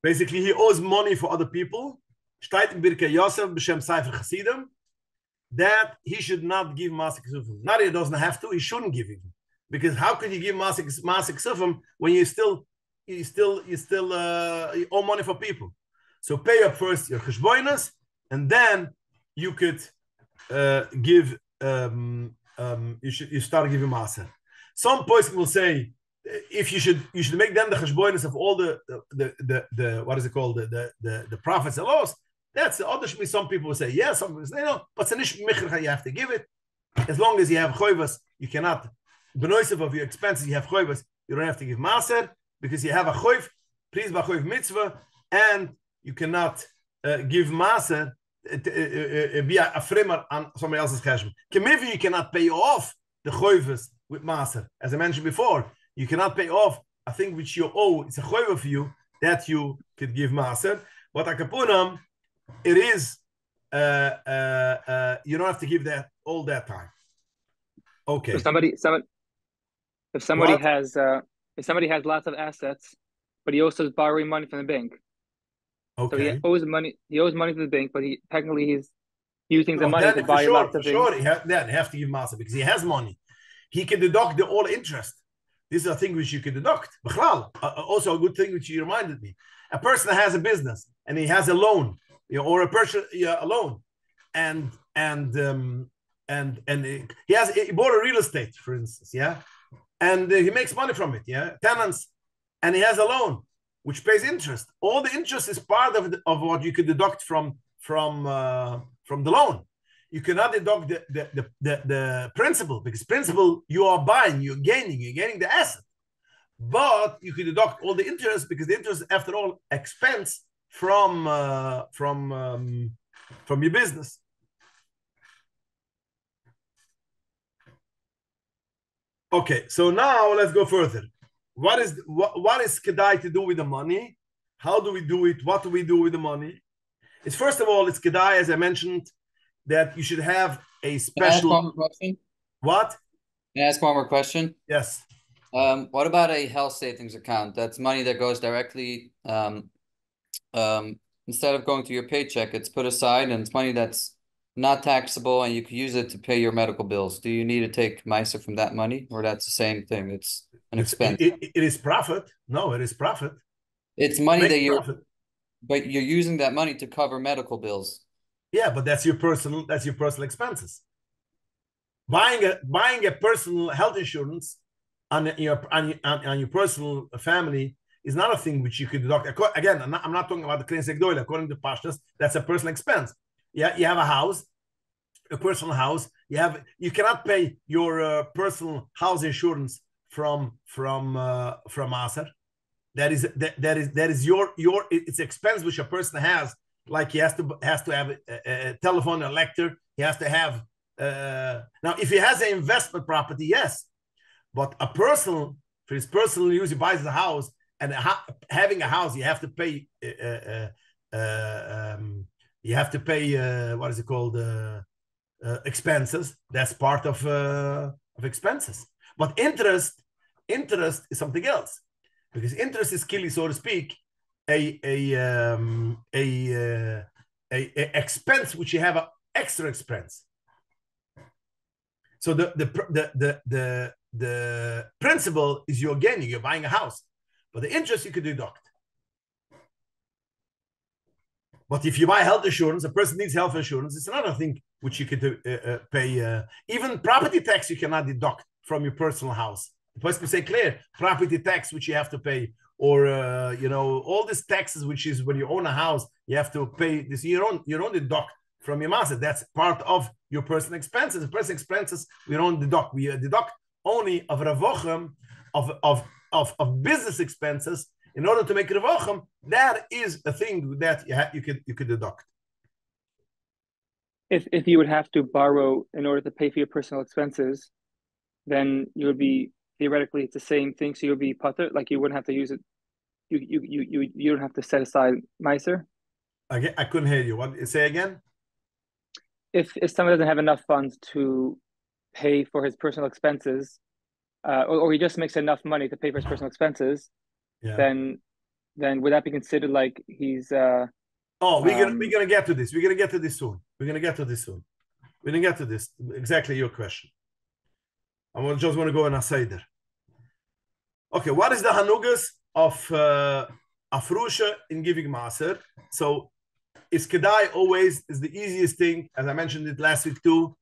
basically he owes money for other people, steht in Birkei Yosef, b'shem Sefer Chasidim, that he should not give Maaser Ksufim. Not that he doesn't have to, he shouldn't give him. Because how could you give Maaser Ksufim when you owe money for people? So pay up first your cheshbonos, and then you could give. You start giving Maaser. Some person will say, if you should make them the cheshbonos of all the what is it called, the profits and loss. That's the other. Some people will say yes, some people say no, but you have to give it. As long as you have choivas, you cannot. Benoisiv of your expenses, you have choivas, you don't have to give Maaser, because you have a choiv, please b'choiv mitzvah, and you cannot give Maaser, be a frimer on somebody else's cheshbon. Maybe you cannot pay off the choivas with Maaser. As I mentioned before, you cannot pay off a thing which you owe, it's a choiv for you, that you could give Maaser. But a kapunam, it is, you don't have to give that all that time. Okay. If somebody has lots of assets, but he also is borrowing money from the bank. Okay. So he owes money to the bank, but he's using the money to buy lots of things. Sure, he have to give Maaser because he has money. He can deduct all interest. This is a thing which you can deduct. Also a good thing which you reminded me. A person that has a business and he has a loan, or a person a loan, and he bought a real estate, for instance, yeah. And he makes money from it, yeah, tenants, and he has a loan which pays interest. All the interest is part of what you could deduct from the loan. You cannot deduct the principal, because principal you are buying, you're gaining the asset. But you could deduct all the interest, because the interest, after all, expense from your business. Okay, so now let's go further. What is kedai to do with the money? How do we do it? What do we do with the money? It's first of all, it's kedai, as I mentioned, that you should have a special. Can I ask one more question? What? Can I ask one more question? Yes. What about a health savings account? That's money that goes directly, instead of going to your paycheck, it's put aside, and it's money that's not taxable, and you can use it to pay your medical bills. Do you need to take Maaser from that money, or that's the same thing? It's an expense. It is profit. No, it is profit. It's money but you're using that money to cover medical bills. Yeah, but that's your personal expenses. Buying a personal health insurance on your personal family is not a thing which you could deduct. Again, I'm not talking about the Knesset Gdoli. According to Pashtas, that's a personal expense. Yeah, you have a house, a personal house. You cannot pay your personal house insurance from Maaser. That is your it's expense which a person has. Like he has to have a telephone, a lector. He has to have now if he has an investment property, yes, but for his personal use, he buys the house, and having a house, you have to pay. You have to pay what is it called? Expenses. That's part of expenses. But interest is something else, because interest is killing, so to speak, a expense which you have an extra expense. So the principle is you're gaining, you're buying a house, but the interest you could deduct. But if you buy health insurance, a person needs health insurance, it's another thing which you could pay. Even property tax you cannot deduct from your personal house. The person can say clear property tax which you have to pay, or all these taxes which is when you own a house you have to pay this. You don't deduct from your master. That's part of your personal expenses. The personal expenses we don't deduct. We deduct only of revochem of business expenses. In order to make revochem, that is a thing that you could deduct. if you would have to borrow in order to pay for your personal expenses, then you would be theoretically it's the same thing. So you'll be patur, like you wouldn't have to use it. You don't have to set aside Meiser. I couldn't hear you. What say again? If someone doesn't have enough funds to pay for his personal expenses, or he just makes enough money to pay for his personal expenses, then would that be considered like he's we're gonna get to this. We're gonna get to this soon. We're gonna get to this. Exactly your question. I just want to go in a seder. Okay, what is the hanugas of afrusha in giving maaser? So is kedai always is the easiest thing, as I mentioned it last week too.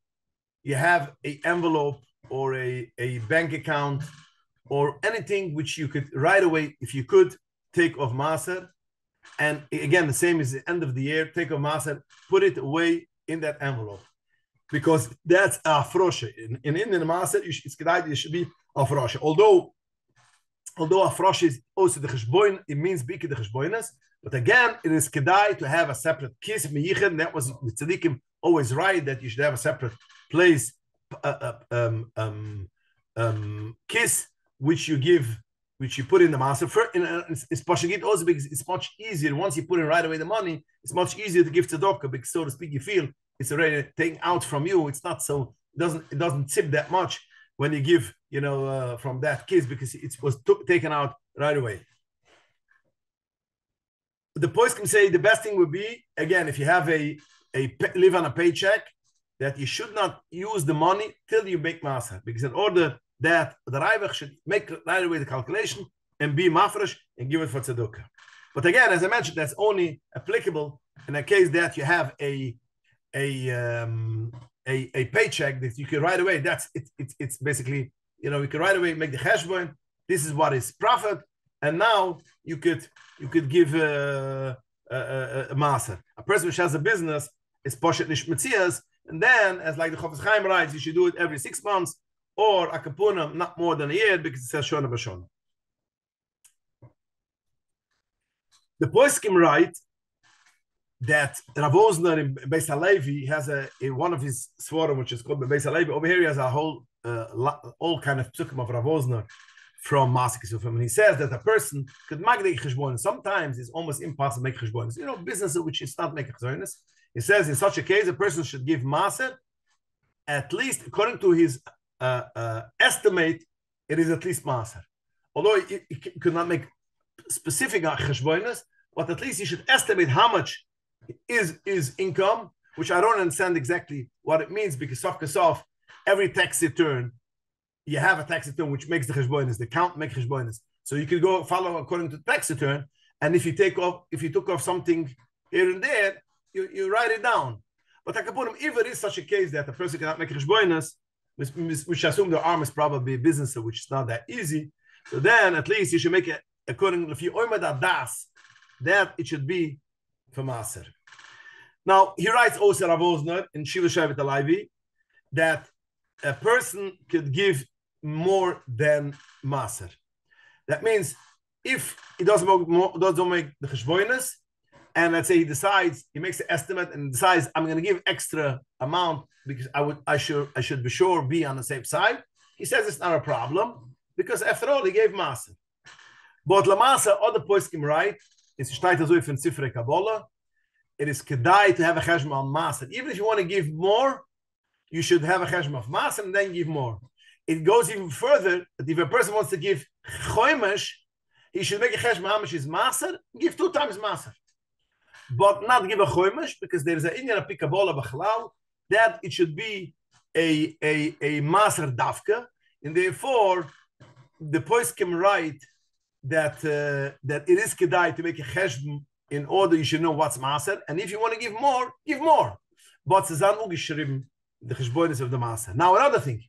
You have an envelope or a bank account or anything which you could right away, if you could, take off maaser. And again, the same as the end of the year, take off maaser, put it away in that envelope. Because that's afroshe. In Indian maaser, it's kedai, it should be afroshe. Although afroshe is also the cheshboin, it means biki the cheshboinas. But again, it is kedai to have a separate kis meyichen. That was the tzaddikim always right, that you should have a separate place, kiss, which you put in the maaser. It's pashagit also because it's much easier once you put in right away the money. It's much easier to give tzedakah because, so to speak, you feel it's already taken out from you. It's not so it doesn't tip that much when you give from that kiss because it was taken out right away. The post can say the best thing would be, again, if you have live on a paycheck, that you should not use the money till you make maaser, because in order that the Raivach should make right away the calculation and be mafresh and give it for tzedakah. But again, as I mentioned, that's only applicable in a case that you have a paycheck that you can right away. It's basically, you can right away make the cheshbon. This is what is profit, and now you could give a maaser. A person which has a business is poshet nish metzias, and then, as like the Chofetz Chaim writes, you should do it every 6 months, or a kapunam not more than a year, because it says shona b'shona. The poskim write that Rav Osner in Beis Halevi has in one of his svarim, which is called Beis Halevi. Over here he has a whole all kind of psukim of Rav Osner from Masik. And he says that a person could magdei cheshbon. Sometimes it's almost impossible to make cheshbon. Business which is not making cheshbon. He says in such a case, a person should give maaser, at least according to his estimate, it is at least maaser. Although he could not make specific cheshbonis, but at least he should estimate how much is income, which I don't understand exactly what it means, because sof kasof, every tax return, you have a tax return which makes the cheshbonis, the count make cheshbonis. So you could go follow according to the tax return, and if you took off something here and there, you write it down. But if it is such a case that a person cannot make cheshbonis, which I assume the arm is probably a business, which is not that easy, so then at least you should make it according, if you oimed das, that it should be for maaser. Now he writes also Rav Osner in Shiva Shevet Alayvi that a person could give more than maaser. That means if he doesn't make the cheshbonis, and let's say he makes an estimate and decides I'm going to give extra amount because I should be sure be on the safe side. He says it's not a problem because after all he gave maaser. But lamaser, other poskim write, it's shtayt azoy from Sifrei Kabbalah, it is kedai to have a cheshbon on maaser. Even if you want to give more, you should have a cheshbon of maaser and then give more. It goes even further that if a person wants to give chomesh, he should make a cheshbon how much is maaser, give 2 times maaser, but not give a chomesh, because there is an inyan of Kabbalah b'chalal that it should be a maaser dafka, and therefore the poskim write that it is kedai to make a cheshbon in order you should know what's maaser, and if you want to give more, give more. But zezan ugeschriben the cheshbonis of the maaser. Now another thing,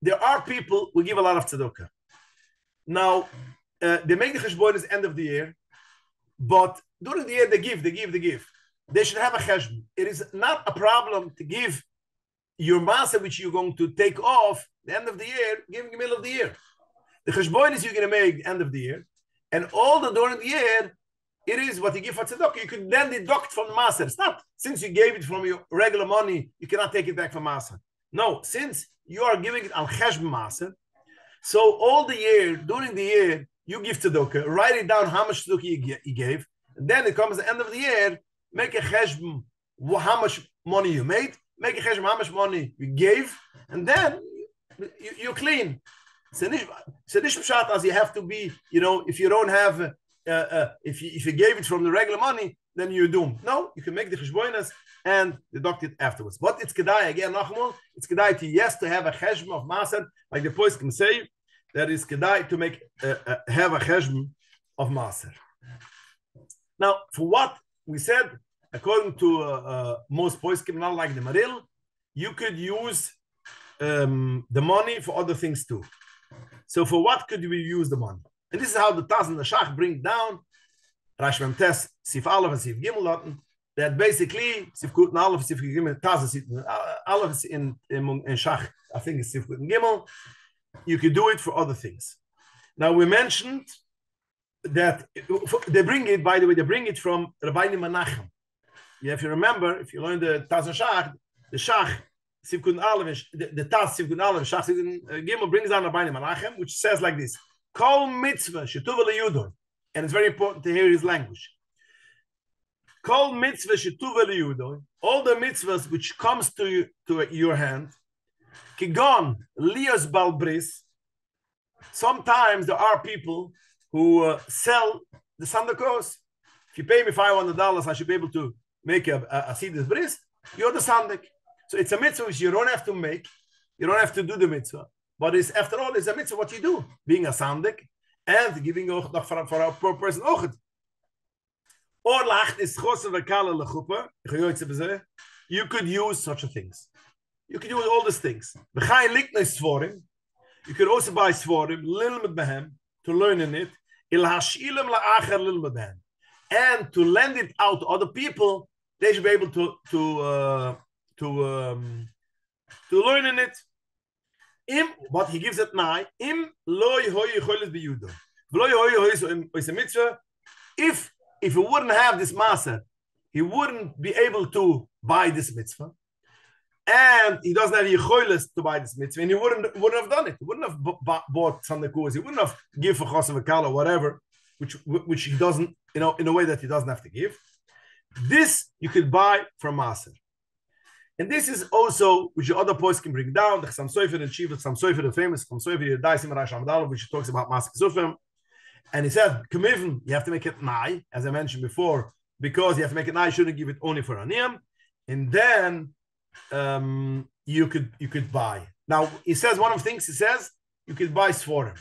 there are people who give a lot of tzedakah. Now they make the cheshbonis end of the year, but during the year they give. They should have a cheshbon. It is not a problem to give your maaser which you're going to take off the end of the year, give in the middle of the year. The cheshbonis you're going to make end of the year, and all the during the year it is what you give for tzedakah. You could then deduct from the Maaser. It's not, since you gave it from your regular money, you cannot take it back from Maaser. No, since you are giving it al cheshbon Maaser, so all the year, during the year, you give tzedakah, write it down how much tzedakah you gave, and then it comes at the end of the year, make a cheshbon how much money you made, make a cheshbon how much money you gave, and then you're clean. So nicht pshat as you have to be, if you don't have, if you gave it from the regular money, then you're doomed. No, you can make the cheshbonos and deduct it afterwards. But it's kedai, again, nachmol, it's kedai to have a cheshbon of Maaser, like the post can say, that is kedai to make, have a cheshbon of Maaser. Now, for what we said, according to most poskim, not like the Maril, you could use the money for other things too. So for what could we use the money? And this is how the Taz and the Shach bring down Rashi Memtes, Sif Aleph and Sif Gimel, that basically Sif Kut and Aleph, Sif Gimel, Taz, Aleph in Shach, I think it's Sif Kut and Gimel. You could do it for other things. Now we mentioned that they bring it, by the way, they bring it from Rabbeinu Menachem. Yeah, if you remember, if you learn the Taz and Shach, the Shach, Sivkun Aleph, the Taz Sivkun Aleph, Shach Sivkun Gimel brings down Rabbeinu Menachem, which says like this: Kol mitzvah shetuva liyudon, and it's very important to hear his language. Kol mitzvah shetuva liyudon, all the mitzvahs which comes to your hand, kigon lios balbris. Sometimes there are people who sell the sandakos. If you pay me $500, I should be able to make a siddur bris. You're the sandak. So it's a mitzvah which you don't have to make. You don't have to do the mitzvah. But it's, after all, it's a mitzvah what you do. Being a sandik and giving noch for a poor person ochet. Or lacht is chosen v'kala lechupa. You could use such a things. You could use all these things. You could also buy svorim, limud behem, to learn in it. And to lend it out to other people, they should be able to learn in it. But he gives it now. If he wouldn't have this maaser, he wouldn't be able to buy this mitzvah, and he doesn't have yicholes to buy this mitzvah, and he wouldn't have done it. He wouldn't have bought some nekus. He wouldn't have give for chosav v'kala or whatever, which he doesn't, in a way that he doesn't have to give. This you could buy from maaser. And this is also, which the other points can bring down, the Chassam Sofer and Chief, Chassam Sofer, the famous Chassam Sofer, which talks about Masik Sufim. And he said, Kamivim, you have to make it nai, as I mentioned before, because you have to make it nai, you shouldn't give it only for Aniyam. And then you could buy. Now, he says, one of the things he says, you could buy Svarim.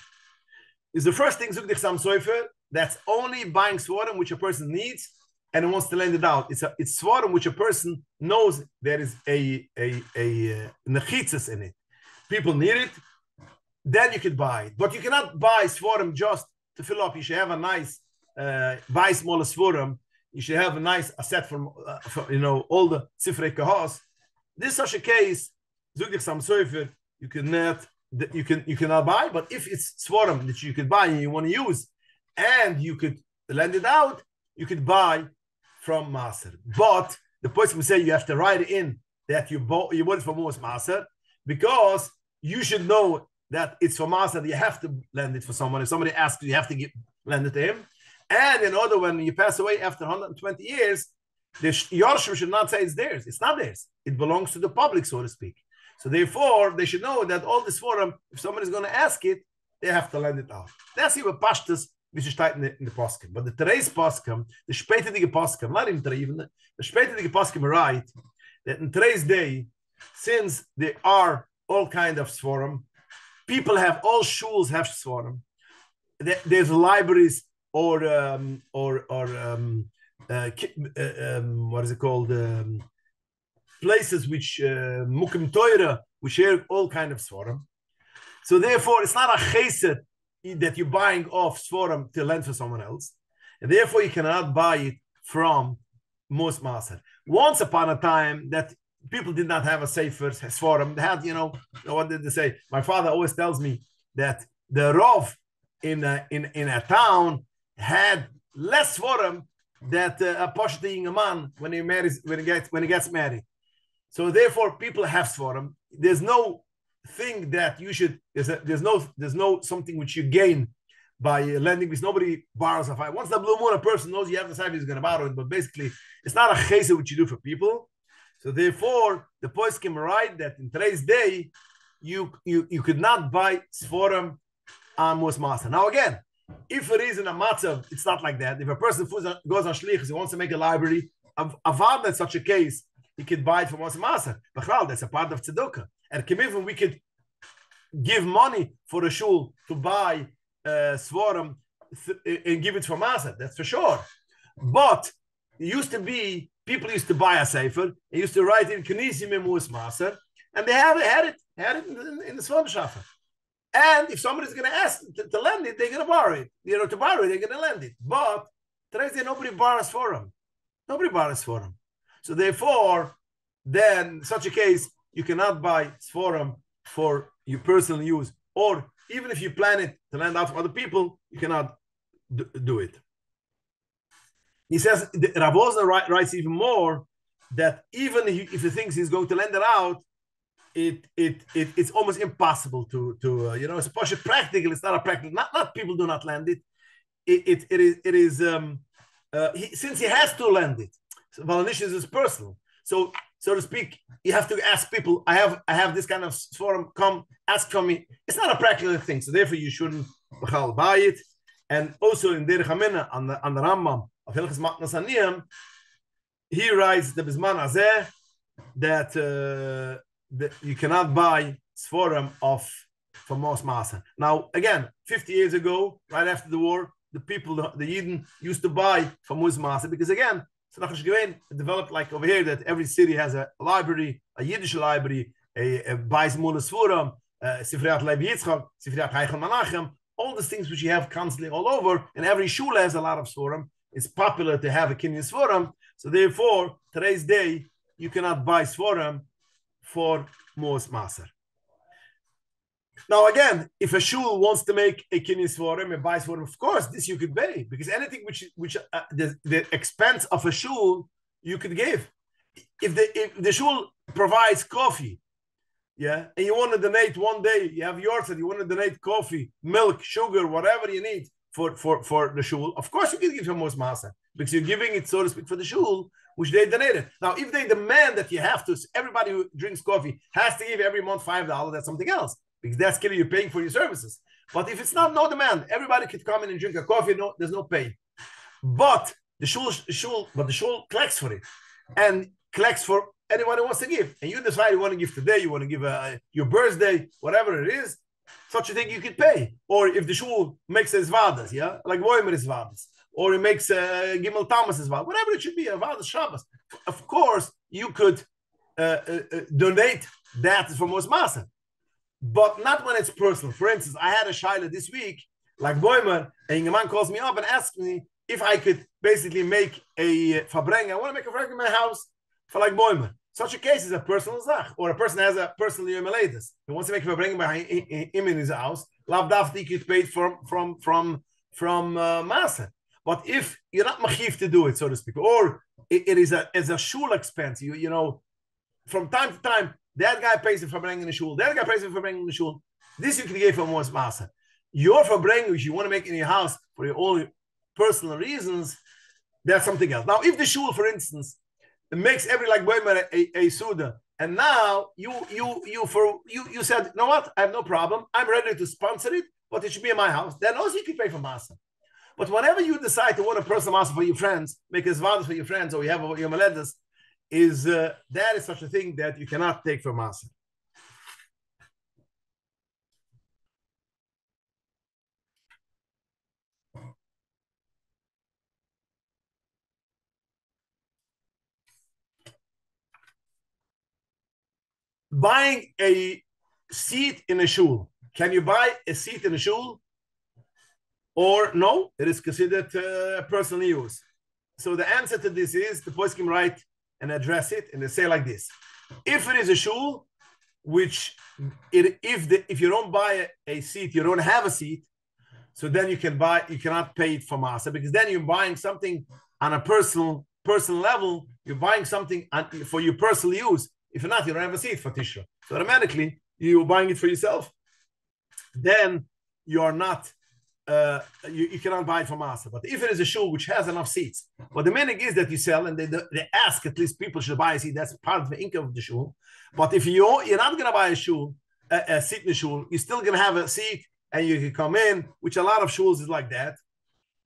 Is the first thing, Zuk the Chassam Sofer, that's only buying Svarim, which a person needs, and wants to lend it out. It's svarim which a person knows there is a nechitzas in it. People need it, then you could buy it. But you cannot buy svarim just to fill up. You should have a nice, buy smaller svarim. You should have a nice set from all the sifrei kahos. This is such a case, zugdich sam sofer, you cannot buy. But if it's svarim that you could buy and you want to use, and you could lend it out, you could buy from Maaser. But the person will say you have to write in that you bought it for most Maaser, because you should know that it's for Maaser. You have to lend it for someone. If somebody asks you, have to lend it to him. And in order, when you pass away after 120 years, the Yorshim should not say it's theirs. It's not theirs. It belongs to the public, so to speak. So therefore, they should know that all this forum, if someone is going to ask it, they have to lend it out. That's even Pashtas, which is in the Poskim. But the Tereis Poskim, the spätige Poskim, not even the spätige Poskim write that in today's day, since there are all kind of Svarim, people have, all shuls have Svarim. There's libraries or what is it called? Places which Mukim Toira, which share all kind of Svarim. So therefore, it's not a chesed that you're buying off Svarim to lend for someone else. And therefore, you cannot buy it from most Maaser. Once upon a time, that people did not have a sefer Svarim. They had, what did they say? My father always tells me that the Rov in a town had less Svarim that a posheting a man when he gets married. So therefore, people have svarim. There's no thing that you should. There's no something which you gain by lending, because nobody borrows a five. Once the blue moon, a person knows you have the side, he's going to borrow it. But basically, it's not a chesed which you do for people. So therefore, the poskim write that in today's day, you could not buy svarim on mus master. Now again, if it is in a matzav, it's not like that. If a person goes on shlichus, he wants to make a library, avad in such a case, he could buy it from mus master. B'chlal, that's a part of tzedukah. And even we could give money for the shul to buy svarim and give it for maser. That's for sure. But it used to be, people used to buy a sefer, they used to write in Knisim Mus Maser, and they had it in the svarim shafer. And if somebody's going to ask to lend it, they're going to borrow it. To borrow it, they're going to lend it. But today's day, nobody borrows for them. Nobody borrows for them. So therefore, then in such a case, you cannot buy svarim for your personal use, or even if you plan it to lend out for other people, you cannot do it. He says, Rav Osner writes even more, that even if he thinks he's going to lend it out, it's almost impossible to it's practical. It's not a practical. Not people do not lend it. It is since he has to lend it. So Valanish is personal. So to speak, you have to ask people. I have this kind of forum. Come ask from me. It's not a practical thing. So therefore, you shouldn't buy it. And also in Derech Hamina on the Rambam of Hilchos Matnas Aniyim, he writes the Bisman Azeh that you cannot buy svarim from Mos Maser. Now, again, 50 years ago, right after the war, the people, the Yidden, used to buy from Mos Maser because, again, it developed like over here that every city has a library, a Yiddish library, a Bais Mulas Furam, Sifriat Leib Yitzchak, Sifriat Heichel Menachem, all these things which you have constantly all over, and every shul has a lot of svarim. It's popular to have a kinyan svarim. So therefore, today's day, you cannot buy svarim for Mos Maser. Now again, if a shul wants to make a kinyan svarim and buy svarim, of course, this you could pay, because anything which the expense of a shul you could give. If the shul provides coffee, and you want to donate one day, you have yours, and you want to donate coffee, milk, sugar, whatever you need for the shul, of course you can give Mos Maser, because you're giving it, so to speak, for the shul which they donated. Now, if they demand that you have to, everybody who drinks coffee has to give every month $5, that's something else, because that's clearly you're paying for your services. But if it's not no demand, everybody could come in and drink a coffee. No, there's no pay. But the shul collects for it and collects for anyone who wants to give. And you decide you want to give today, you want to give your birthday, whatever it is, such a thing you could pay. Or if the shul makes a zvadas, like Voimer is zvadas, or it makes Gimel Tamas as well, whatever it should be, a Vadas Shabbos. Of course, you could donate that for Mos Maser, but not when it's personal. For instance, I had a shaila this week, like Boimer, and a man calls me up and asks me if I could basically make a fabreng. I want to make a fabreng in my house for like Boimer. Such a case is a personal zach, or a person has a personal yomeletis. He wants to make a fabreng by him in his house. Lav daf he could pay it from Maser. But if you're not machiv to do it, so to speak, or it is a shul expense, you know, from time to time, that guy pays it for bringing the shul, that guy pays it for bringing the shul. This you can give for Mos Maser. Your for bringing, which you want to make in your house for your own personal reasons, that's something else. Now, if the shul, for instance, makes every like boimer a suda, and now you said, you know what, I have no problem, I'm ready to sponsor it, but it should be in my house. Then also you can pay for Maser. But whenever you decide to want a personal master for your friends, make a zvadas for your friends, or you have your meledas, that is such a thing that you cannot take for master. Buying a seat in a shul. Can you buy a seat in a shul? Or no, it is considered personal use. So the answer to this is the poskim write and address it, and they say like this: if it is a shul, which if you don't buy a seat, you don't have a seat, so then you cannot pay it for maser, because then you're buying something on a personal level, you're buying something for your personal use. If not, you don't have a seat for Tishra. So automatically, you're buying it for yourself. Then you are not, you cannot buy it from Maaser. But if it is a shul which has enough seats, what the meaning is that you sell, and they ask at least people should buy a seat. That's part of the income of the shul. But if you're not going to buy a seat in the shul, you're still going to have a seat and you can come in, which a lot of shuls is like that.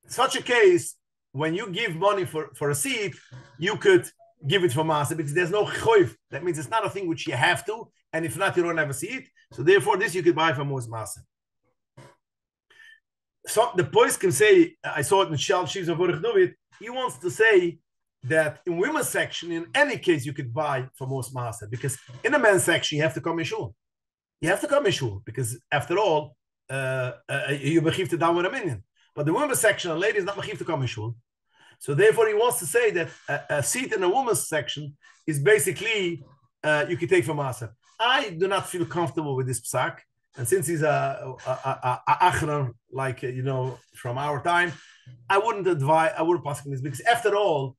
In such a case, when you give money for a seat, you could give it for Maaser because there's no choiv. That means it's not a thing which you have to, and if not, you don't have a seat. So therefore, this you could buy for most Maaser. So the boys can say, I saw it in Shal Shivs of David, he wants to say that in women's section, in any case, you could buy for most Maaser, because in the men's section, you have to come in shul. You have to come in shul, because after all, you mechiv to down with a minion. But the women's section, a lady is not mechiv to come in shul. So therefore, he wants to say that a seat in a woman's section is basically, you can take for Maaser. I do not feel comfortable with this psak. And since he's a achron, like, from our time, I wouldn't pass him this, because after all,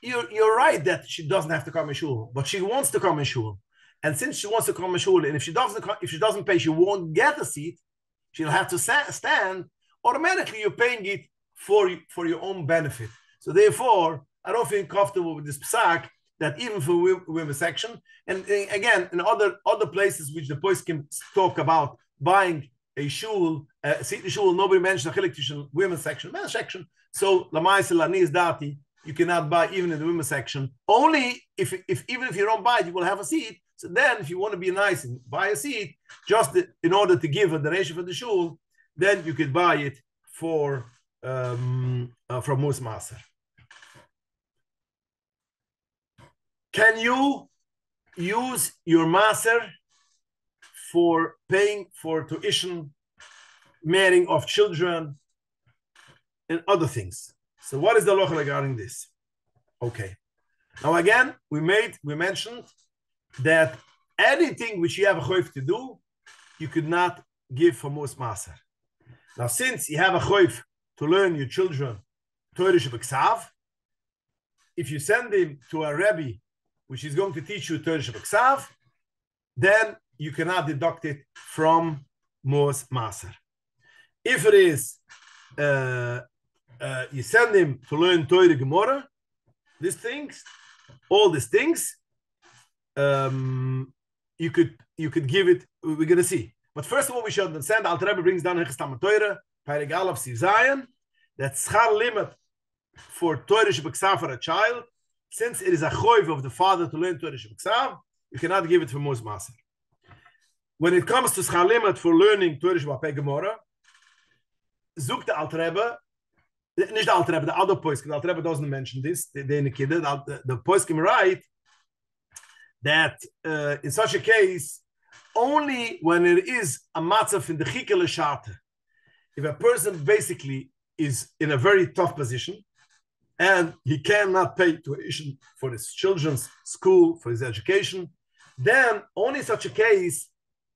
you're right that she doesn't have to come in shul, but she wants to come in shul. And since she wants to come in shul, and if she doesn't pay, she won't get a seat. She'll have to stand. Automatically, you're paying it for your own benefit. So therefore, I don't feel comfortable with this psak that even for women's section, and again, in other places which the boys can talk about buying a shul, seat in shul, nobody mentioned a chilik to women's section, men's section. So l'maaseh lani is dati, you cannot buy even in the women's section. Only if even if you don't buy it, you will have a seat. So then, if you want to be nice and buy a seat, just in order to give a donation for the shul, then you could buy it from Mus Maaser. Can you use your Maaser for paying for tuition, marrying of children, and other things? So what is the halacha regarding this? Okay. Now again, we mentioned that anything which you have a choiv to do, you could not give for Mus Maaser. Now, since you have a choiv to learn your children Torah shebeksav, if you send him to a rebbe which is going to teach you Torah shebeksav, then you cannot deduct it from Mus Maaser. If it is you send him to learn Torah Gemara, all these things, you could give it. We're going to see. But first of all, we should understand. Alter Rebbe brings down Hilchos Talmud Torah, Perek Aleph Siv Zayin, that schar limit for Torah shebeksav for a child, since it is a choiv of the father to learn Torah shebeksav, you cannot give it for Mus Maaser. When it comes to schar limit for learning Torah shebapei Gemara, zuk the Alter Rebbe, nicht the Alter Rebbe, the other poskim. The Alter Rebbe doesn't mention this. The poskim write that in such a case, only when it is a matzah in the chikele sharte, if a person basically is in a very tough position and he cannot pay tuition for his children's school, for his education, then only in such a case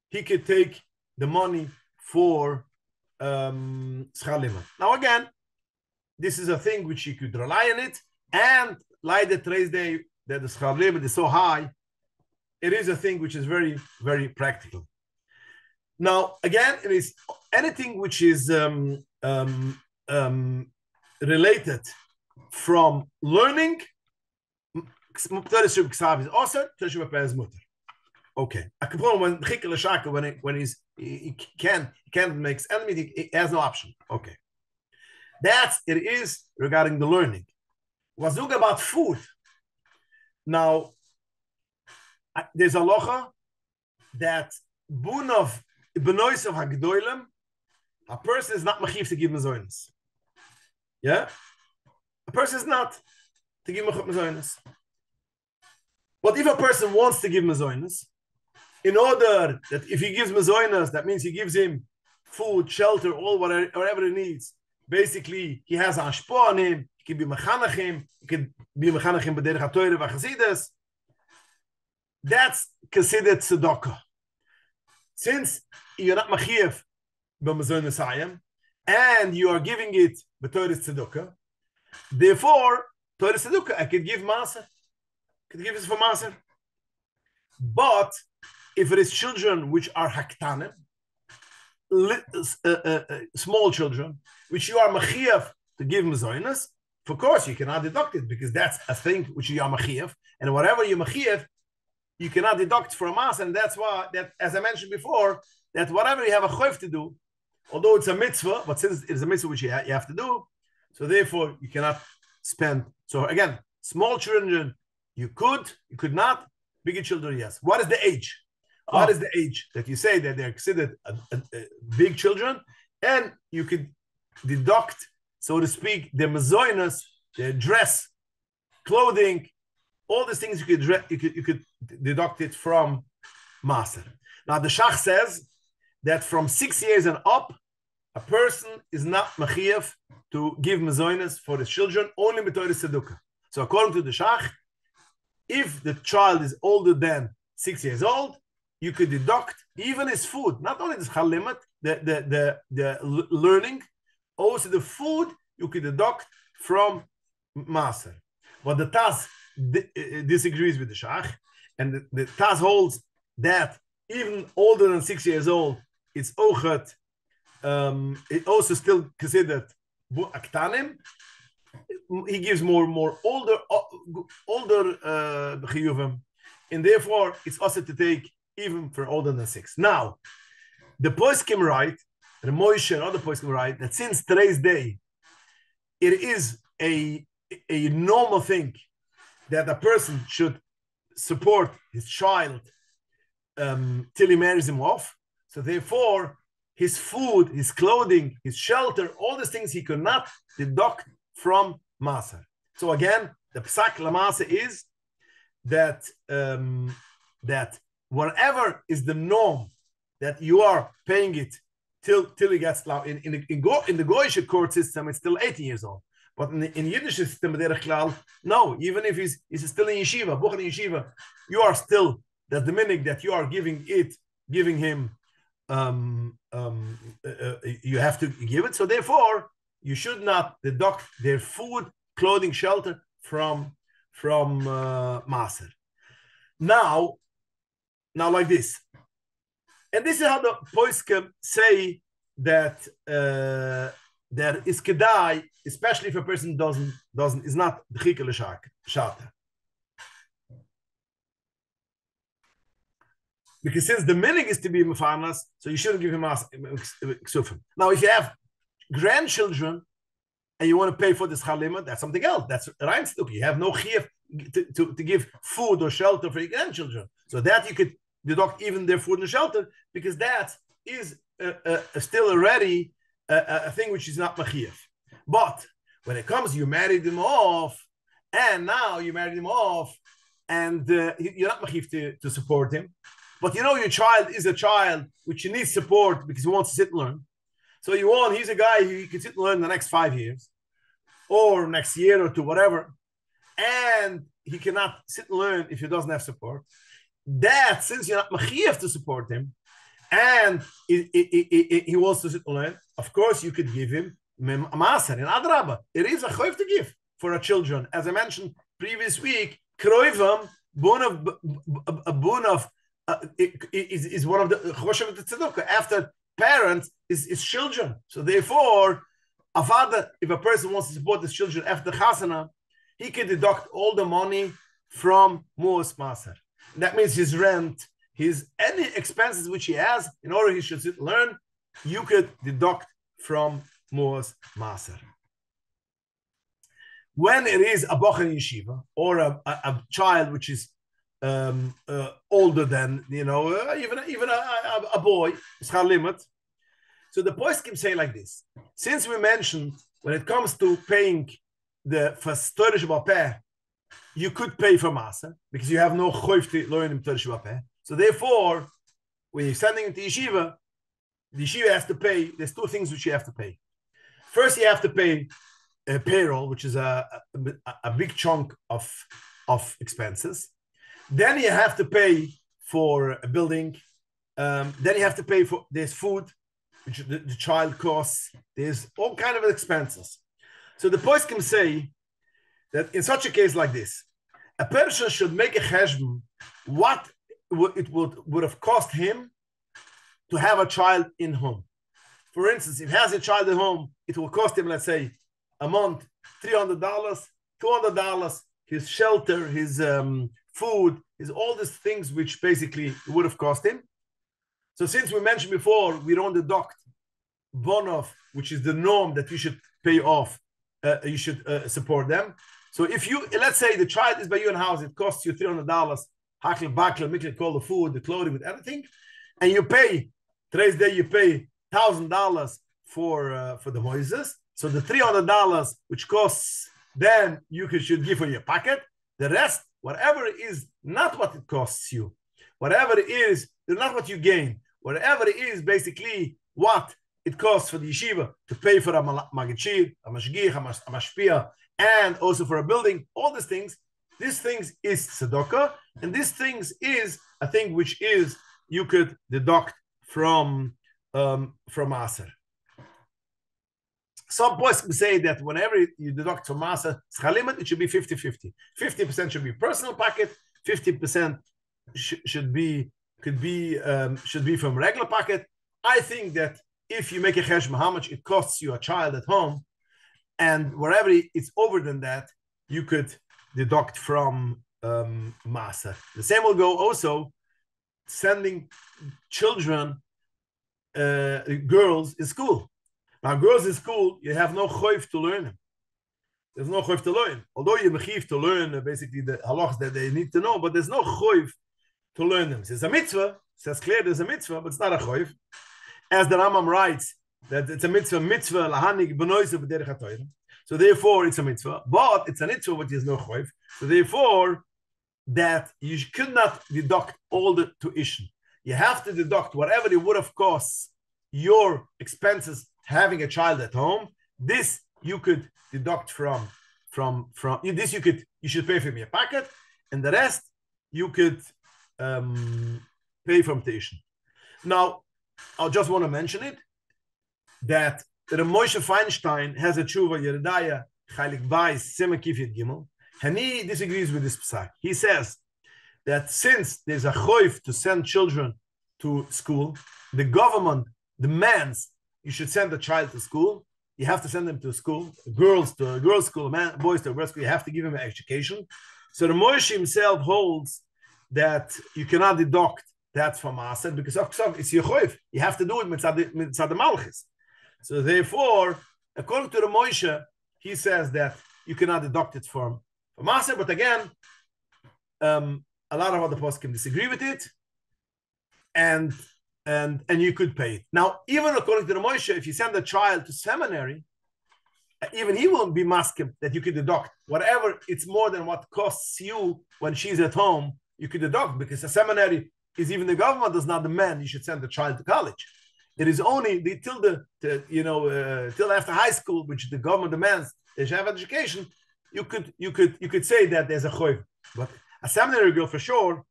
he could take the money for schar limud. Now again, this is a thing which you could rely on it, and like the today's day that the schar limud is so high, it is a thing which is very, very practical. Now, again, it is anything which is related from learning. Is also okay. When he can't make enemy, he has no option. Okay, that's it is regarding the learning. Was about food. Now, there's a halacha that benois of hagdoilem, a person is not mechiv to give mezonos. Yeah, a person is not to give mezonos. But if a person wants to give mezonos, in order that if he gives mezonos, that means he gives him food, shelter, all whatever he needs. Basically, he has an ashpo on him. He can be mechanachim. He can be mechanachim b'derech haTorah v'chasidus. That's considered tzedakah. Since you're not machiev b'mezon nesayim, and you are giving it b'toras tzedakah, therefore Torah Sedukah, I could give Maser. Could give this for Maser. But if it is children which are haktanim, small children, which you are machiyav to give mezonos, of course you cannot deduct it because that's a thing which you are machiyav, and whatever you machiyav, you cannot deduct from Maser, and that's why that, as I mentioned before, that whatever you have a choiv to do, although it's a mitzvah, but since it's a mitzvah which you have to do, so therefore you cannot spend. So again, small children you could not. Bigger children, yes. What is the age? What is the age that you say that they're considered big children, and you could deduct, so to speak, their mezonos, their dress, clothing, all these things you could deduct it from Maser. Now the Shach says that from 6 years and up, a person is not machiyav to give mezonos for his children, only b'torah sedukah. So according to the Shach, if the child is older than 6 years old, you could deduct even his food, not only this limit, the learning, also the food you could deduct from Maser. But the Taz disagrees with the Shach, and the Taz holds that even older than 6 years old, it's ochet. It also still considered aktanim. He gives more older chiyuvim, and therefore it's also to take even for older than 6. Now, the poskim write, the Moshe and other poskim write that since today's day, it is a normal thing that a person should support his child till he marries him off. So therefore, his food, his clothing, his shelter, all these things he could not deduct from Maser. So again, the psak lamasa is that that whatever is the norm that you are paying it till he gets in the Goyish court system, it's still 18 years old. But in Yiddish system, no, even if he's still in yeshiva, buch in yeshiva, you are still the minhag that you are giving him. You have to give it. So therefore, you should not deduct their food, clothing, shelter from Maser. Now like this, and this is how the poskim say that there is kedai, especially if a person is not d'chika l'shata. Because since the minhag is to be mefarnas, so you shouldn't give him ksufim. Now, if you have grandchildren and you want to pay for this limit, that's something else. That's reinstuk. You have no chiyuv to give food or shelter for your grandchildren. So that you could deduct even their food and shelter, because that is still already a thing which is not machiyuv. But when it comes, you married him off, and now you married him off, and you're not machiyuv to support him. But you know your child is a child which you need support because he wants to sit and learn. So he's a guy who can sit and learn the next 5 years, or next year or two, whatever, and he cannot sit and learn if he doesn't have support. That, since you're not machiyev to support him, and he wants to sit and learn, of course you could give him a maser in adraba. It is a choiv to give for our children. As I mentioned previous week, kroivim, is one of the choshev the tzedukah. After parents is children. So therefore, a father, if a person wants to support his children after chasana, he can deduct all the money from mu'os maser. That means his rent, any expenses which he has in order he should sit and learn, you could deduct from mu'os maser. When it is a bocher in yeshiva or a child which is older than even a boy, schar limit. So the poskim say like this: since we mentioned when it comes to paying the first Torah Shabbat, you could pay for Maser because you have no choiv to learn in Torah Shabbat. So therefore, when you're sending him to yeshiva, the yeshiva has to pay. There's two things which you have to pay. First, you have to pay payroll, which is a big chunk of expenses. Then you have to pay for a building. Then you have to pay for, there's food, which the child costs. There's all kind of expenses. So the poskim say that in such a case like this, a person should make a cheshbon what it would have cost him to have a child in home. For instance, if he has a child at home, it will cost him, let's say, a month, $300, $200, his shelter, his food, his all these things which basically would have cost him. So since we mentioned before, we don't deduct bonov, which is the norm that you should pay off, you should support them. So if you, let's say the child is by you in house, it costs you $300, hakel, bakel, mikkel, call the food, the clothing, with everything, and you pay, today's day you pay $1,000 for the Moises. So the $300 which costs, then you should give for your pocket. The rest, whatever it is, not what it costs you, whatever it is, not what you gain, whatever it is, basically what it costs for the yeshiva to pay for a magachir, a mashgich, a mashpia, and also for a building, all these things is tzedakah, and these things is a thing which is you could deduct from Maaser. Some poskim say that whenever you deduct from Maaser, it should be 50-50. 50% should be personal pocket, 50% should be from regular pocket. I think that if you make a cheshbon how much it costs you a child at home, and wherever it's over than that, you could deduct from Maaser. The same will go also sending children, girls in school. Now, girls in school, you have no choiv to learn them. There's no choiv to learn. Although you mechiv to learn basically the halachas that they need to know, but there's no choiv to learn them. It's a mitzvah. It says clear there's a mitzvah, but it's not a choiv. As the Rambam writes, that it's a mitzvah lahanik benoise b'derech. So therefore, it's a mitzvah, but it's a mitzvah which is no choiv. So therefore, that you could not deduct all the tuition. You have to deduct whatever it would have cost your expenses having a child at home. This you could deduct from this. You should pay from your pocket, and the rest you could pay from tuition. Now, I just want to mention it that the Moshe Feinstein has a tshuva Yeridaya Chalik Bayis Siman Kif Yud Gimel, and he disagrees with this psak. He says that since there's a choiv to send children to school, the government demands you should send a child to school. You have to send them to school, girls to a girls' school, boys to a boys' school. You have to give them an education. So the Moshe himself holds that you cannot deduct that from Maaser because it's your choiv. You have to do it mitzad the malchus. So therefore, according to the Moshe, he says that you cannot deduct it from Maaser. But again, a lot of other poskim disagree with it, and you could pay it. Now, even according to the Moshe, if you send a child to seminary, even he won't be maskim that you could deduct whatever it's more than what costs you when she's at home. You could deduct because a seminary is even the government does not demand you should send the child to college. It is only till after high school, which the government demands they should have education. You could say that there's a choiv, but a seminary girl for sure.